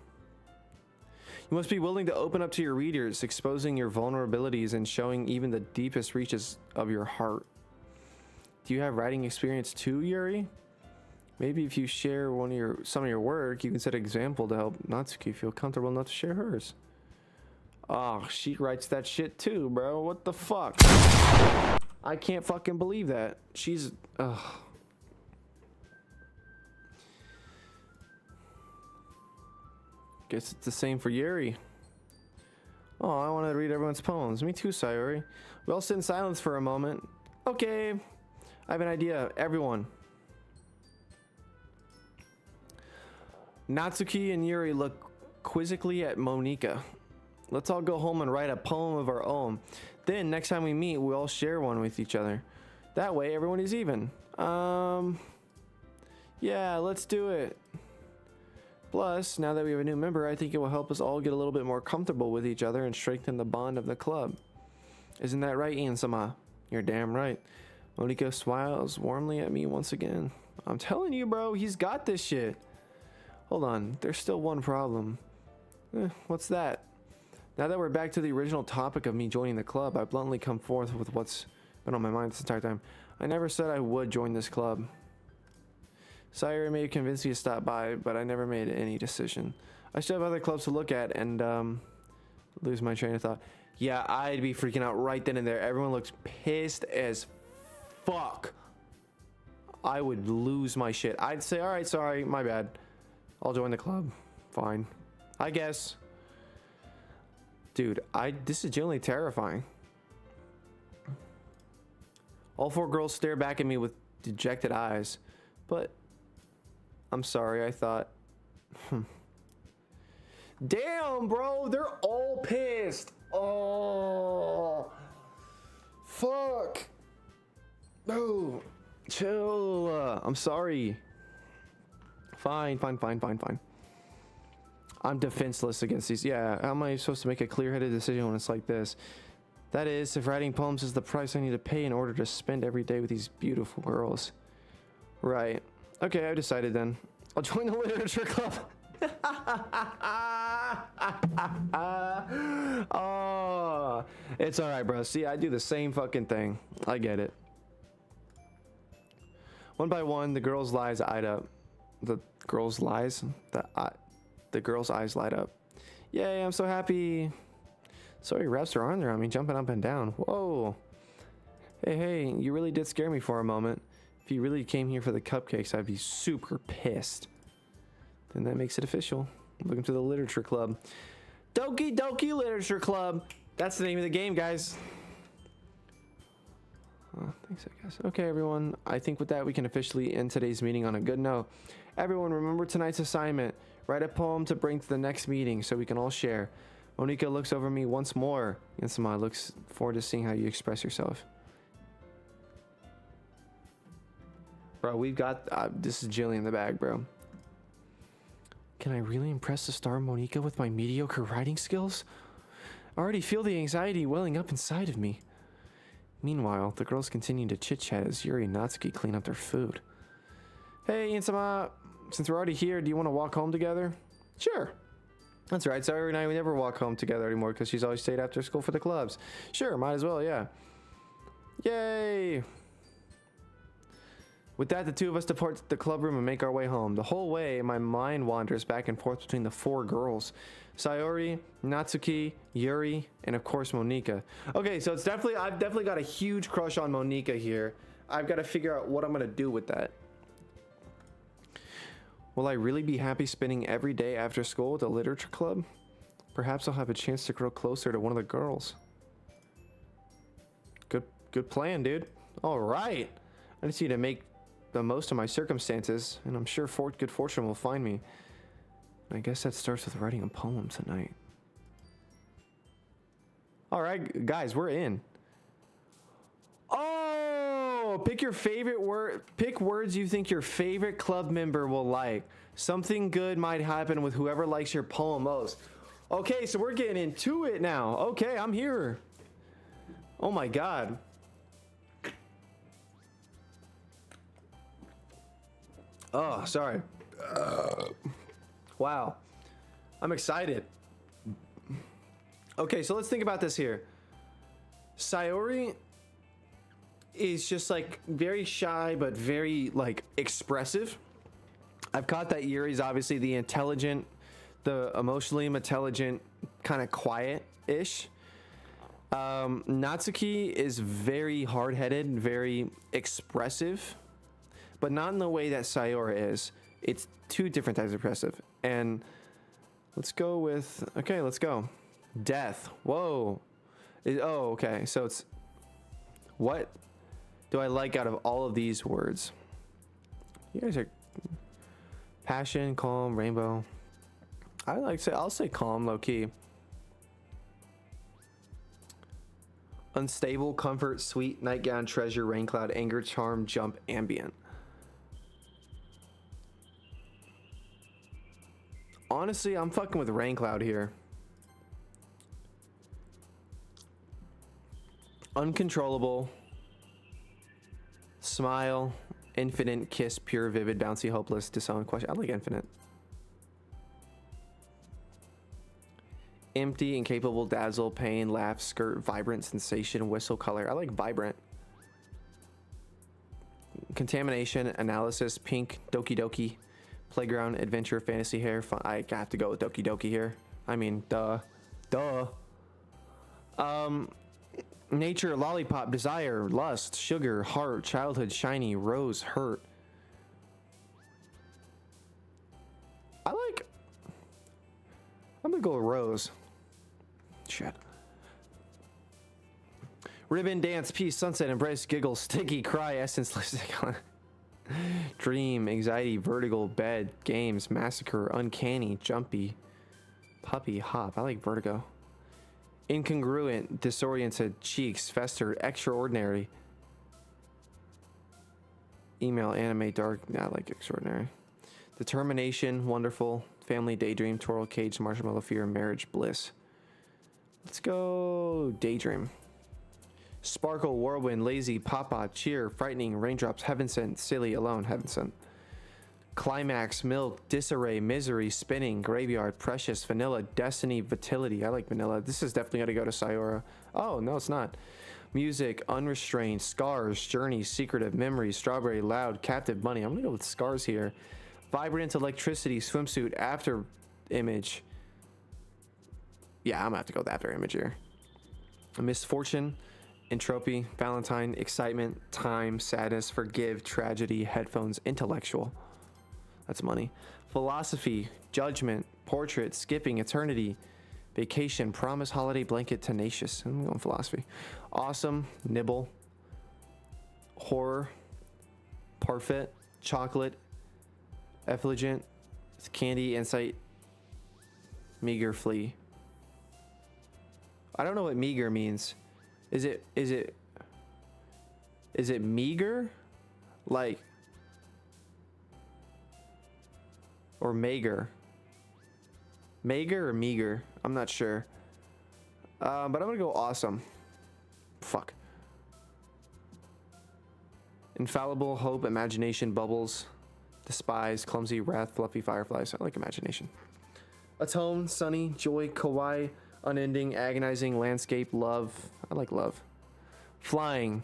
must be willing to open up to your readers, exposing your vulnerabilities and showing even the deepest reaches of your heart. Do you have writing experience too, Yuri? Maybe if you share some of your work, you can set an example to help Natsuki feel comfortable enough to share hers. Oh, she writes that shit too, bro. What the fuck? I can't fucking believe that. She's... ugh. Guess it's the same for Yuri. Oh, I want to read everyone's poems. Me too, Sayori. We all sit in silence for a moment. Okay, I have an idea. Everyone. Natsuki and Yuri look quizzically at Monika. Let's all go home and write a poem of our own. Then, next time we meet, we'll all share one with each other. That way, everyone is even. Yeah, let's do it. Plus, now that we have a new member, I think it will help us all get a little bit more comfortable with each other and strengthen the bond of the club. Isn't that right, Ian-sama? You're damn right. Monika smiles warmly at me once again. I'm telling you, bro, he's got this shit. Hold on, there's still one problem. What's that? Now that we're back to the original topic of me joining the club, I bluntly come forth with what's been on my mind this entire time. I never said I would join this club. Sire may have convinced me to stop by, but I never made any decision. I still have other clubs to look at and lose my train of thought. Yeah, I'd be freaking out right then and there. Everyone looks pissed as fuck. I would lose my shit. I'd say, all right, sorry, my bad. I'll join the club. Fine. I guess. Dude, this is genuinely terrifying. All four girls stare back at me with dejected eyes, but I'm sorry, I thought. Damn, bro, they're all pissed. Oh, fuck. No, chill. I'm sorry. Fine. I'm defenseless against these. Yeah, how am I supposed to make a clear-headed decision when it's like this? That is, if writing poems is the price I need to pay in order to spend every day with these beautiful girls. Right. Okay, I decided then. I'll join the literature club. Oh, it's all right, bro. See, I do the same fucking thing. I get it. One by one, the girls' eyes light up. The girls' eyes light up. Yay, I'm so happy. Sorry, wraps her arms around me, jumping up and down. Whoa. Hey, you really did scare me for a moment. If you really came here for the cupcakes, I'd be super pissed. Then that makes it official. Welcome to the literature club. Doki Doki Literature Club. That's the name of the game, guys. Oh, thanks, I guess. Okay, everyone. I think with that, we can officially end today's meeting on a good note. Everyone, remember tonight's assignment. Write a poem to bring to the next meeting so we can all share. Monika looks over me once more. Yansama looks forward to seeing how you express yourself. Bro, we've got... this is Jilly in the bag, bro. Can I really impress the star Monika with my mediocre writing skills? I already feel the anxiety welling up inside of me. Meanwhile, the girls continue to chit-chat as Yuri and Natsuki clean up their food. Hey, Insama, since we're already here, do you want to walk home together? Sure. That's right, Sarah and I, we never walk home together anymore because she's always stayed after school for the clubs. Sure, might as well, yeah. Yay! With that, the two of us depart the club room and make our way home. The whole way, my mind wanders back and forth between the four girls. Sayori, Natsuki, Yuri, and of course Monika. Okay, so it's definitely, I've definitely got a huge crush on Monika here. I've got to figure out what I'm going to do with that. Will I really be happy spending every day after school at the literature club? Perhaps I'll have a chance to grow closer to one of the girls. Good plan, dude. All right. I just need to make the most of my circumstances, and I'm sure good fortune will find me. I guess that starts with writing a poem tonight. All right, guys, we're in. Oh, pick your favorite word. Pick words you think your favorite club member will like. Something good might happen with whoever likes your poem most. Okay, so we're getting into it now. Okay, I'm here. Oh my God. Oh, sorry. Wow. I'm excited. Okay, so let's think about this here. Sayori is just like very shy, but very like expressive. I've caught that Yuri's obviously the intelligent, the emotionally intelligent, kind of quiet-ish. Natsuki is very hard-headed, very expressive, but not in the way that Sayori is. It's two different types of expressive. And let's go with, okay, let's go. Death. Whoa. Oh, okay. So it's, what do I like out of all of these words? You guys are passion, calm, rainbow. I'll say calm, low key. Unstable, comfort, sweet, nightgown, treasure, rain cloud, anger, charm, jump, ambient. Honestly, I'm fucking with Rain Cloud here. Uncontrollable. Smile. Infinite. Kiss. Pure. Vivid. Bouncy. Hopeless. Disown. Question. I like infinite. Empty. Incapable. Dazzle. Pain. Laugh. Skirt. Vibrant. Sensation. Whistle. Color. I like vibrant. Contamination. Analysis. Pink. Doki Doki. Playground. Adventure. Fantasy. Hair. Fun. I have to go with Doki Doki here. I mean, duh. Nature. Lollipop. Desire. Lust. Sugar. Heart. Childhood. Shiny. Rose. Hurt. I'm gonna go with Rose. Shit. Ribbon. Dance. Peace. Sunset. Embrace. Giggle. Sticky. Cry. Essence. Lipstick. Dream. Anxiety. Vertigo. Bed. Games. Massacre. Uncanny. Jumpy. Puppy. Hop. I like vertigo. Incongruent. Disoriented. Cheeks. Fester. Extraordinary. Email. Anime. Dark. I like extraordinary. Determination. Wonderful. Family. Daydream. Twirl. Cage. Marshmallow. Fear. Marriage. Bliss. Let's go Daydream. Sparkle. Whirlwind. Lazy. Papa. Cheer. Frightening. Raindrops. Heaven Sent. Silly. Alone. Heaven Sent. Climax. Milk. Disarray. Misery. Spinning. Graveyard. Precious. Vanilla. Destiny. Vitality. I like vanilla. This is definitely going to go to Sayora. Oh, no, it's not. Music. Unrestrained. Scars. Journey. Secretive. Memories. Strawberry. Loud. Captive. Money. I'm going to go with Scars here. Vibrant. Electricity. Swimsuit. After Image. Yeah, I'm going to have to go with After Image here. Misfortune. Entropy. Valentine. Excitement. Time. Sadness. Forgive. Tragedy. Headphones. Intellectual. That's money. Philosophy. Judgment. Portrait. Skipping. Eternity. Vacation. Promise. Holiday. Blanket. Tenacious. I'm going philosophy. Awesome. Nibble. Horror. Parfait. Chocolate. Effulgent. Candy. Insight. Meager. Flea. I don't know what meager means. Is it meager? Like, or mager? Mager or meager? I'm not sure. But I'm gonna go awesome. Fuck. Infallible. Hope. Imagination. Bubbles. Despise. Clumsy. Wrath. Fluffy. Fireflies. I like imagination. Atone. Sunny. Joy. Kawaii. Unending. Agonizing. Landscape. Love. I like love. Flying.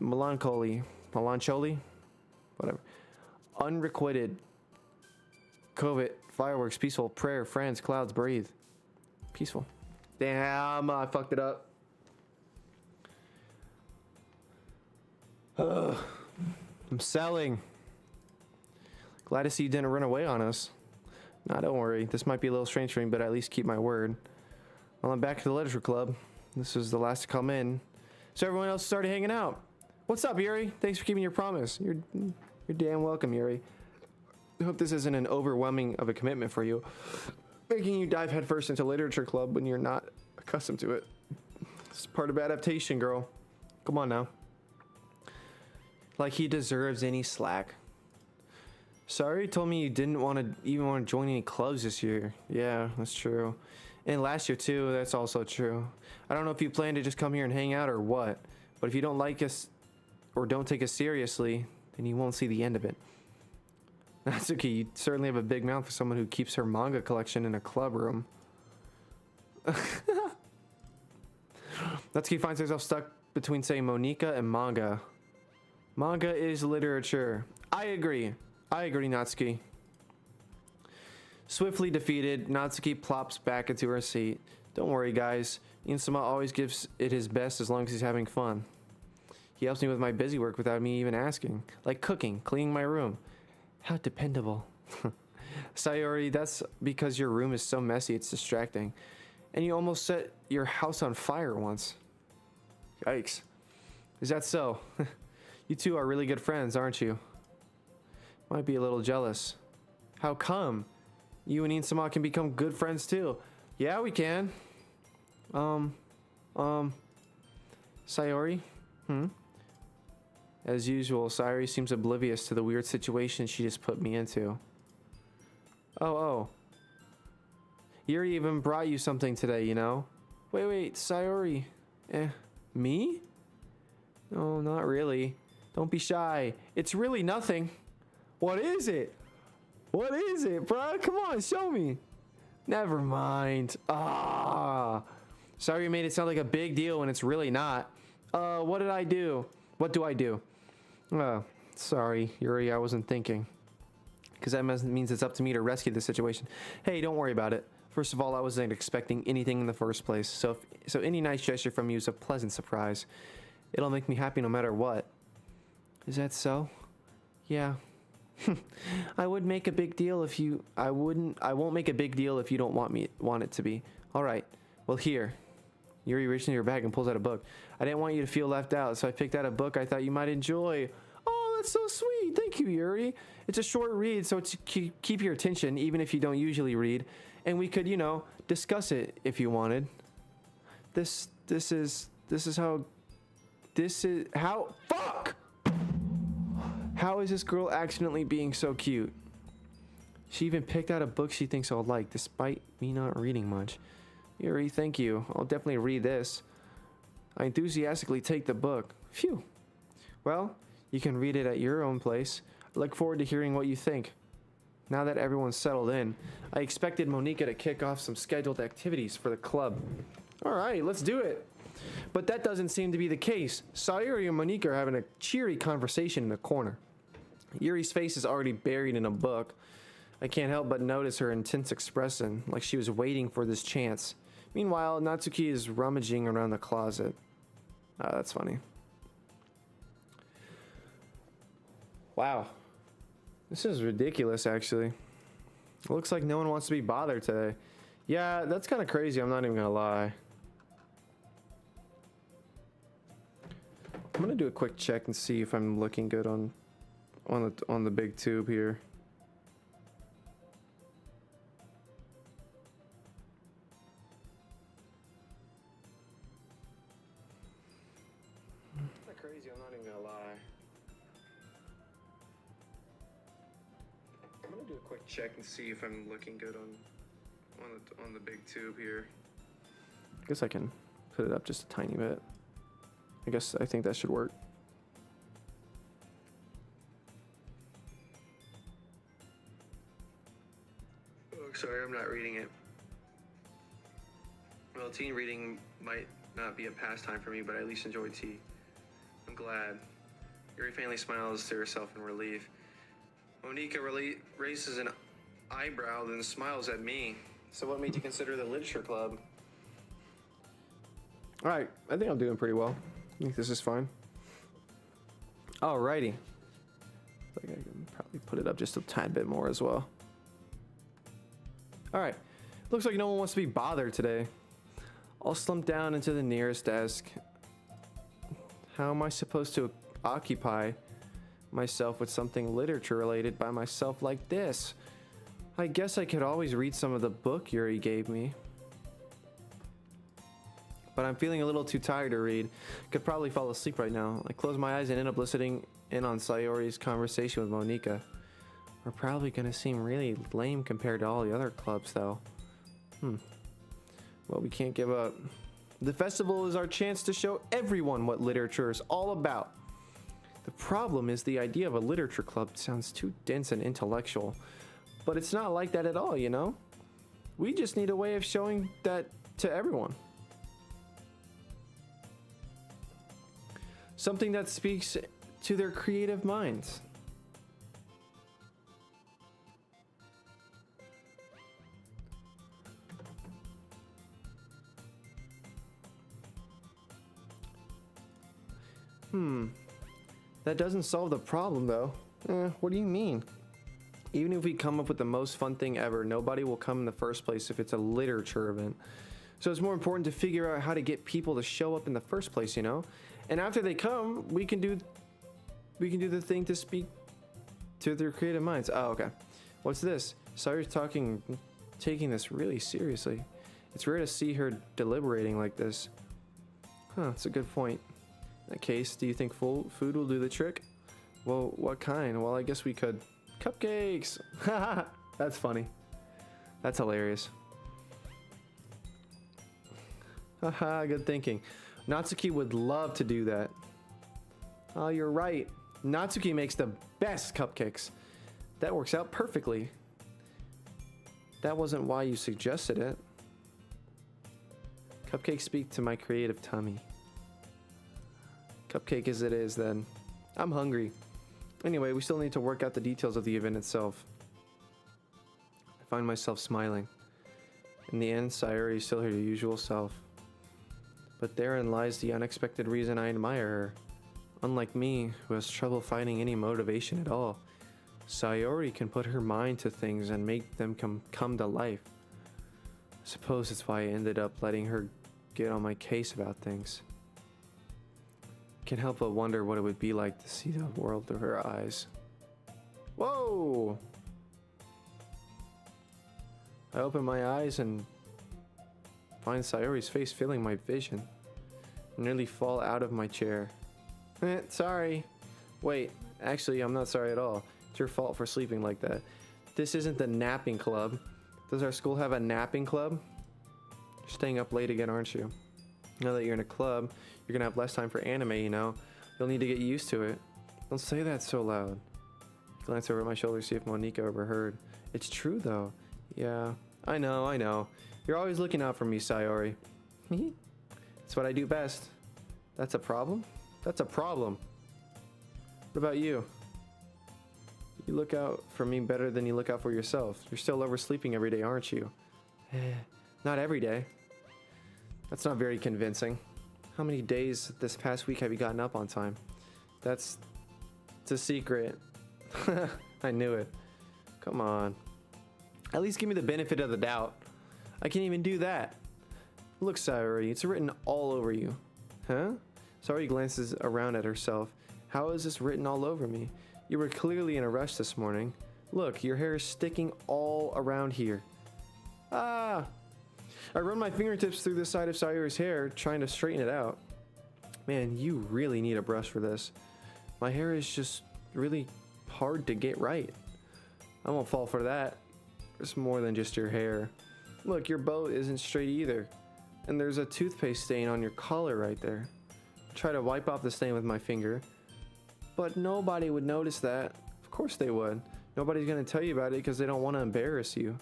Melancholy. Whatever. Unrequited. COVID. Fireworks. Peaceful. Prayer. Friends. Clouds. Breathe. Peaceful. Damn, I fucked it up. Ugh. I'm selling. Glad to see you didn't run away on us. Nah, don't worry. This might be a little strange for me, but I at least keep my word. Well, I'm back to the literature club. This was the last to come in. So everyone else started hanging out. What's up, Yuri? Thanks for keeping your promise. You're damn welcome, Yuri. I hope this isn't an overwhelming of a commitment for you, making you dive headfirst into literature club when you're not accustomed to it. It's part of adaptation, girl. Come on now. Like he deserves any slack. Sorry, you told me you didn't want to join any clubs this year. Yeah, that's true. And last year too, that's also true. I don't know if you plan to just come here and hang out or what, but if you don't like us or don't take us seriously, then you won't see the end of it. That's okay. You certainly have a big mouth for someone who keeps her manga collection in a club room. Natsuki finds herself stuck between saying Monika and manga. Manga is literature. I agree, Natsuki. Swiftly defeated, Natsuki plops back into her seat. Don't worry, guys. Insama always gives it his best as long as he's having fun. He helps me with my busy work without me even asking. Like cooking, cleaning my room. How dependable. Sayori, that's because your room is so messy it's distracting. And you almost set your house on fire once. Yikes. Is that so? You two are really good friends, aren't you? Might be a little jealous. How come? You and Insama can become good friends too. Yeah, we can. Sayori? As usual, Sayori seems oblivious to the weird situation she just put me into. Oh, Yuri even brought you something today, you know? Wait, Sayori. Me? No, not really. Don't be shy. It's really nothing. What is it? What is it, bruh? Come on, show me. Never mind. Sorry you made it sound like a big deal when it's really not. What did I do? What do I do? Sorry, Yuri, I wasn't thinking. Because that means it's up to me to rescue the situation. Hey, don't worry about it. First of all, I wasn't expecting anything in the first place. So any nice gesture from you is a pleasant surprise. It'll make me happy no matter what. Is that so? Yeah. I would make a big deal if you... I won't make a big deal if you don't want it to be. All right. Well, here. Yuri reaches into your bag and pulls out a book. I didn't want you to feel left out, so I picked out a book I thought you might enjoy. Oh, that's so sweet. Thank you, Yuri. It's a short read, so it's keep your attention, even if you don't usually read. And we could, you know, discuss it if you wanted. This is how... Fuck! How is this girl accidentally being so cute? She even picked out a book she thinks I'll like, despite me not reading much. Yuri, thank you. I'll definitely read this. I enthusiastically take the book. Phew. Well, you can read it at your own place. I look forward to hearing what you think. Now that everyone's settled in, I expected Monika to kick off some scheduled activities for the club. All right, let's do it. But that doesn't seem to be the case. Sayori and Monika are having a cheery conversation in the corner. Yuri's face is already buried in a book. I can't help but notice her intense expression, like she was waiting for this chance. Meanwhile, Natsuki is rummaging around the closet. That's funny. Wow. This is ridiculous, actually. It looks like no one wants to be bothered today. Yeah, that's kind of crazy, I'm not even gonna lie. I'm gonna do a quick check and see if I'm looking good on the big tube here. Kinda crazy, I'm not even gonna lie. I'm gonna do a quick check and see if I'm looking good on the big tube here. I guess I can put it up just a tiny bit. I think that should work. Oh, sorry, I'm not reading it. Well, teen reading might not be a pastime for me, but I at least enjoy tea. I'm glad. Yuri faintly smiles to herself in relief. Monika raises an eyebrow, then smiles at me. So what made you consider the literature club? All right, I think I'm doing pretty well. I think this is fine. Alrighty. I think I can probably put it up just a tad bit more as well. Alright. Looks like no one wants to be bothered today. I'll slump down into the nearest desk. How am I supposed to occupy myself with something literature related by myself like this? I guess I could always read some of the book Yuri gave me. But I'm feeling a little too tired to read. Could probably fall asleep right now. I close my eyes and end up listening in on Sayori's conversation with Monika. We're probably gonna seem really lame compared to all the other clubs though. Well, we can't give up. The festival is our chance to show everyone what literature is all about. The problem is the idea of a literature club sounds too dense and intellectual. But it's not like that at all, you know? We just need a way of showing that to everyone. Something that speaks to their creative minds. That doesn't solve the problem though. What do you mean? Even if we come up with the most fun thing ever, nobody will come in the first place if it's a literature event. So it's more important to figure out how to get people to show up in the first place, you know? And after they come, we can do the thing to speak to their creative minds. Oh, okay. What's this? Sayori's taking this really seriously. It's rare to see her deliberating like this. That's a good point. In that case, do you think food will do the trick? Well, what kind? Well, I guess we could. Cupcakes! That's funny. That's hilarious. Haha, good thinking. Natsuki would love to do that. Oh, you're right. Natsuki makes the best cupcakes. That works out perfectly. That wasn't why you suggested it. Cupcakes speak to my creative tummy. Cupcake as it is, then. I'm hungry. Anyway, we still need to work out the details of the event itself. I find myself smiling. In the end, Sayori is still her usual self. But therein lies the unexpected reason I admire her. Unlike me, who has trouble finding any motivation at all, Sayori can put her mind to things and make them come to life. I suppose that's why I ended up letting her get on my case about things. Can't help but wonder what it would be like to see the world through her eyes. Whoa! I open my eyes and find Sayori's face filling my vision. I nearly fall out of my chair. Sorry. Wait, actually, I'm not sorry at all. It's your fault for sleeping like that. This isn't the napping club. Does our school have a napping club? You're staying up late again, aren't you? Now that you're in a club, you're gonna have less time for anime, you know? You'll need to get used to it. Don't say that so loud. Glance over at my shoulder to see if Monika overheard. It's true, though. Yeah, I know. You're always looking out for me, Sayori. It's what I do best. That's a problem? That's a problem. What about you? You look out for me better than you look out for yourself. You're still oversleeping every day, aren't you? Not every day. That's not very convincing. How many days this past week have you gotten up on time? It's a secret. I knew it. Come on. At least give me the benefit of the doubt. I can't even do that. Look, Sayori, it's written all over you. Huh? Sayori glances around at herself. How is this written all over me? You were clearly in a rush this morning. Look, your hair is sticking all around here. Ah! I run my fingertips through the side of Sayori's hair, trying to straighten it out. Man, you really need a brush for this. My hair is just really hard to get right. I won't fall for that. It's more than just your hair. Look, your bow isn't straight either. And there's a toothpaste stain on your collar right there. I try to wipe off the stain with my finger. But nobody would notice that. Of course they would. Nobody's gonna tell you about it because they don't want to embarrass you.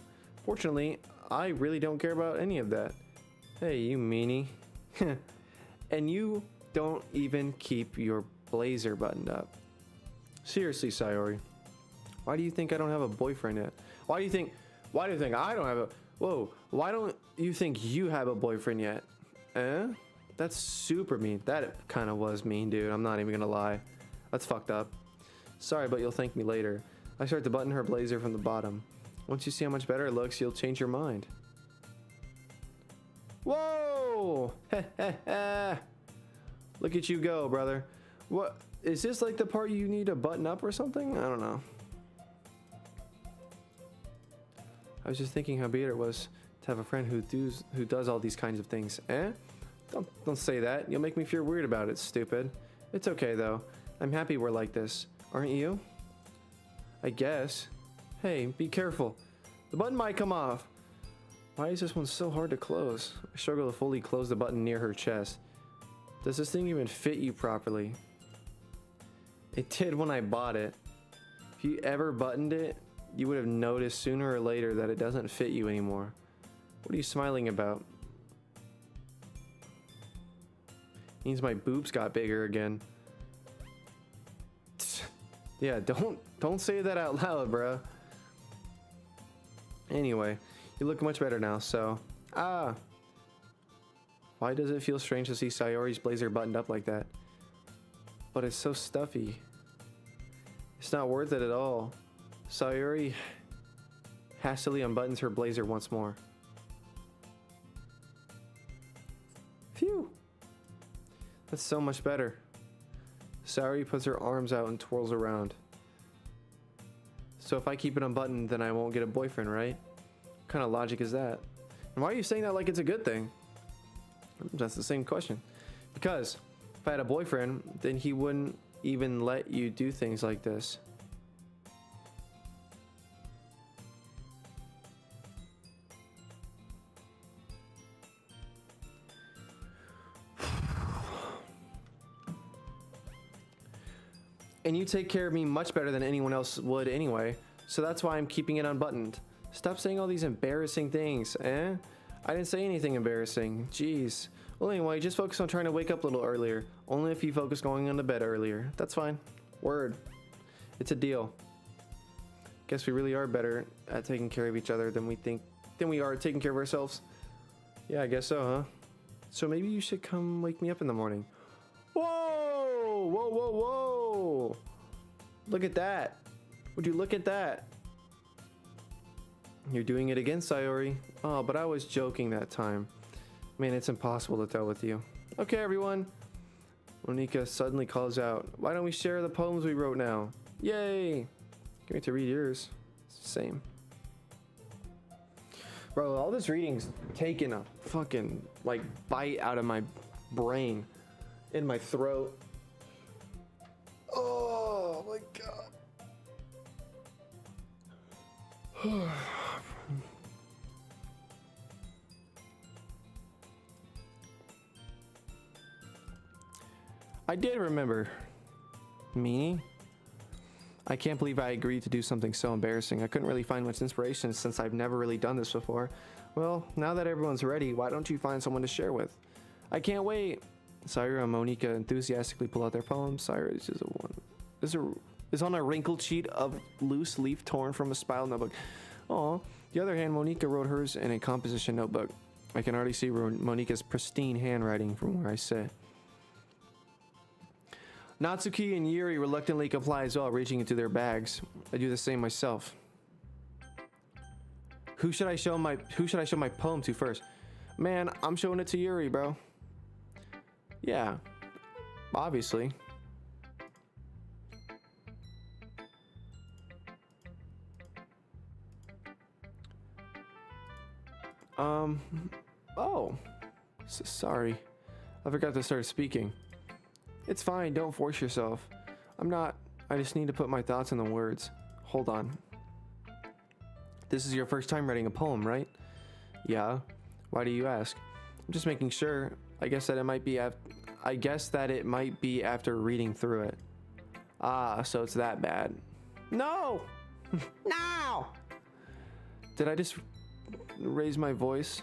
Fortunately, I really don't care about any of that. Hey, you meanie. And you don't even keep your blazer buttoned up. Seriously, Sayori. Why do you think I don't have a boyfriend yet? Why do you think I don't have a... Whoa, why don't you think you have a boyfriend yet? That's super mean. That kind of was mean, dude. I'm not even gonna lie. That's fucked up. Sorry, but you'll thank me later. I start to button her blazer from the bottom. Once you see how much better it looks, you'll change your mind. Whoa! Look at you go, brother. What? Is this like the part you need to button up or something? I don't know. I was just thinking how weird it was to have a friend who does all these kinds of things. Don't say that. You'll make me feel weird about it, stupid. It's okay, though. I'm happy we're like this. Aren't you? I guess. Hey, be careful. The button might come off. Why is this one so hard to close? I struggle to fully close the button near her chest. Does this thing even fit you properly? It did when I bought it. If you ever buttoned it, you would have noticed sooner or later that it doesn't fit you anymore. What are you smiling about? Means my boobs got bigger again. Yeah, don't say that out loud, bruh. Anyway, you look much better now, so... Why does it feel strange to see Sayori's blazer buttoned up like that? But it's so stuffy. It's not worth it at all. Sayori hastily unbuttons her blazer once more. Phew! That's so much better. Sayori puts her arms out and twirls around. So if I keep it unbuttoned, then I won't get a boyfriend, right? What kind of logic is that? And why are you saying that like it's a good thing? That's the same question. Because if I had a boyfriend, then he wouldn't even let you do things like this. And you take care of me much better than anyone else would anyway. So that's why I'm keeping it unbuttoned. Stop saying all these embarrassing things, eh? I didn't say anything embarrassing. Jeez. Well, anyway, just focus on trying to wake up a little earlier. Only if you focus going on to bed earlier. That's fine. Word. It's a deal. Guess we really are better at taking care of each other than we are taking care of ourselves. Yeah, I guess so, huh? So maybe you should come wake me up in the morning. Whoa! Whoa, whoa, whoa! Look at that. Would you look at that? You're doing it again, Sayori. Oh, but I was joking that time. Man, it's impossible to tell with you. Okay, everyone. Monika suddenly calls out, why don't we share the poems we wrote now? Yay! Can't wait to read yours. It's the same. Bro, all this reading's taking a fucking, like, bite out of my brain. In my throat. Oh, my God. I did remember. Me? I can't believe I agreed to do something so embarrassing. I couldn't really find much inspiration since I've never really done this before. Well, now that everyone's ready, why don't you find someone to share with? I can't wait. Sayori and Monika enthusiastically pull out their poems. Sayori is on a wrinkled sheet of loose leaf torn from a spiral notebook. Aw. The other hand, Monika wrote hers in a composition notebook. I can already see Monika's pristine handwriting from where I sit. Natsuki and Yuri reluctantly comply as well, reaching into their bags. I do the same myself. Who should I show my poem to first? Man, I'm showing it to Yuri, bro. Yeah, obviously. Oh, sorry. I forgot to start speaking. It's fine, don't force yourself. I just need to put my thoughts in the words. Hold on. This is your first time writing a poem, right? Yeah. Why do you ask? I'm just making sure. I guess that it might be after reading through it. Ah, so it's that bad. No! No! Did I just raise my voice?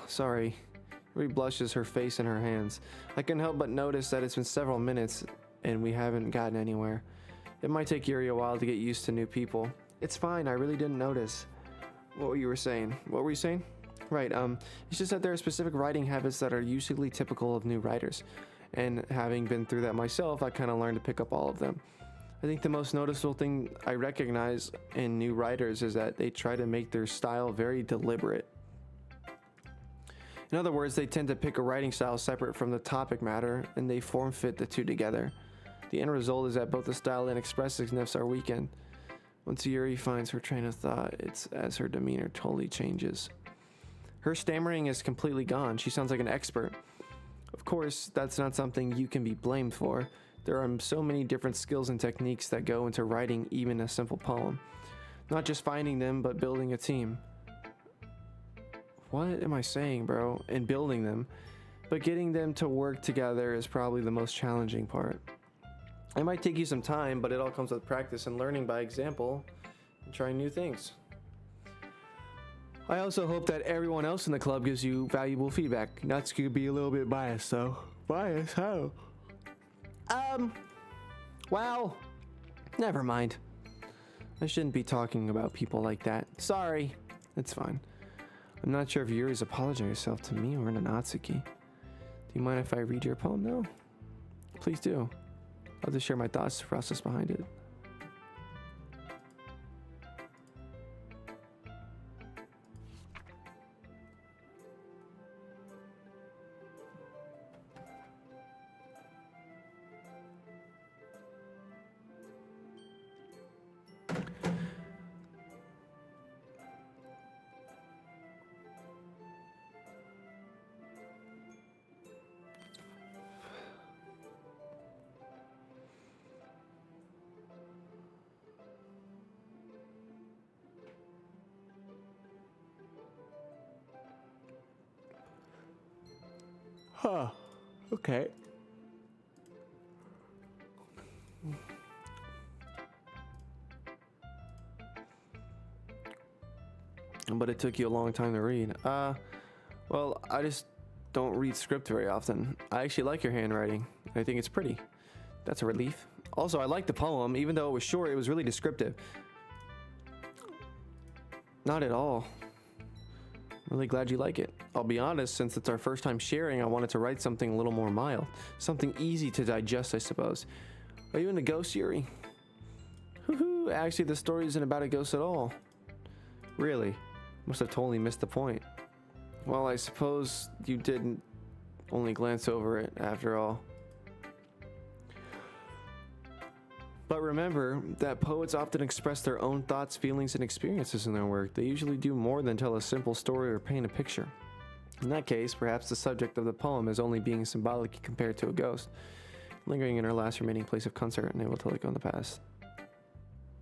Sorry. Yuri blushes, her face in her hands. I can't help but notice that it's been several minutes and we haven't gotten anywhere. It might take Yuri a while to get used to new people. It's fine, I really didn't notice. What were you saying? Right, it's just that there are specific writing habits that are usually typical of new writers. And having been through that myself, I kind of learned to pick up all of them. I think the most noticeable thing I recognize in new writers is that they try to make their style very deliberate. In other words, they tend to pick a writing style separate from the topic matter, and they form fit the two together. The end result is that both the style and expressiveness are weakened. Once Yuri finds her train of thought, it's as her demeanor totally changes. Her stammering is completely gone. She sounds like an expert. Of course, that's not something you can be blamed for. There are so many different skills and techniques that go into writing even a simple poem. Not just finding them, but building a team. What am I saying, bro? And building them. But getting them to work together is probably the most challenging part. It might take you some time, but it all comes with practice and learning by example and trying new things. I also hope that everyone else in the club gives you valuable feedback. Natsuki could be a little bit biased, though. Biased? How? Well, never mind. I shouldn't be talking about people like that. Sorry. It's fine. I'm not sure if Yuri's apologizing herself to me or to Natsuki. Do you mind if I read your poem now? Please do. I'll just share my thoughts, the process behind it. Huh. Okay. But it took you a long time to read. Well, I just don't read script very often. I actually like your handwriting. I think it's pretty. That's a relief. Also, I like the poem. Even though it was short, it was really descriptive. Not at all. Really glad you like it. I'll be honest, since it's our first time sharing, I wanted to write something a little more mild. Something easy to digest, I suppose. Are you into ghosts, Yuri? Woohoo! Actually, the story isn't about a ghost at all. Really? Must have totally missed the point. Well, I suppose you didn't only glance over it after all. But remember that poets often express their own thoughts, feelings, and experiences in their work. They usually do more than tell a simple story or paint a picture. In that case, perhaps the subject of the poem is only being symbolic compared to a ghost, lingering in her last remaining place of concert and able to let go in the past.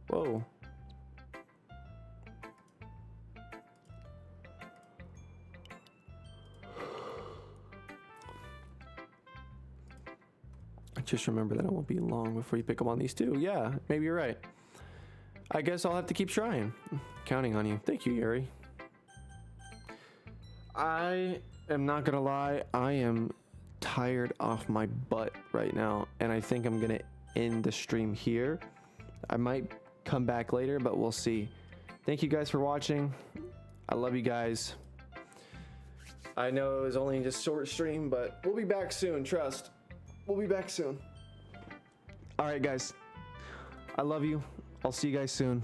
Whoa. Just remember that it won't be long before you pick up on these two. Yeah, maybe you're right. I guess I'll have to keep trying. Counting on you. Thank you, Yuri. I am not gonna lie, I am tired off my butt right now, and I think I'm gonna end the stream here. I might come back later, but we'll see. Thank you guys for watching. I love you guys. I know it was only just a short stream, but we'll be back soon, trust. We'll be back soon. All right, guys. I love you. I'll see you guys soon.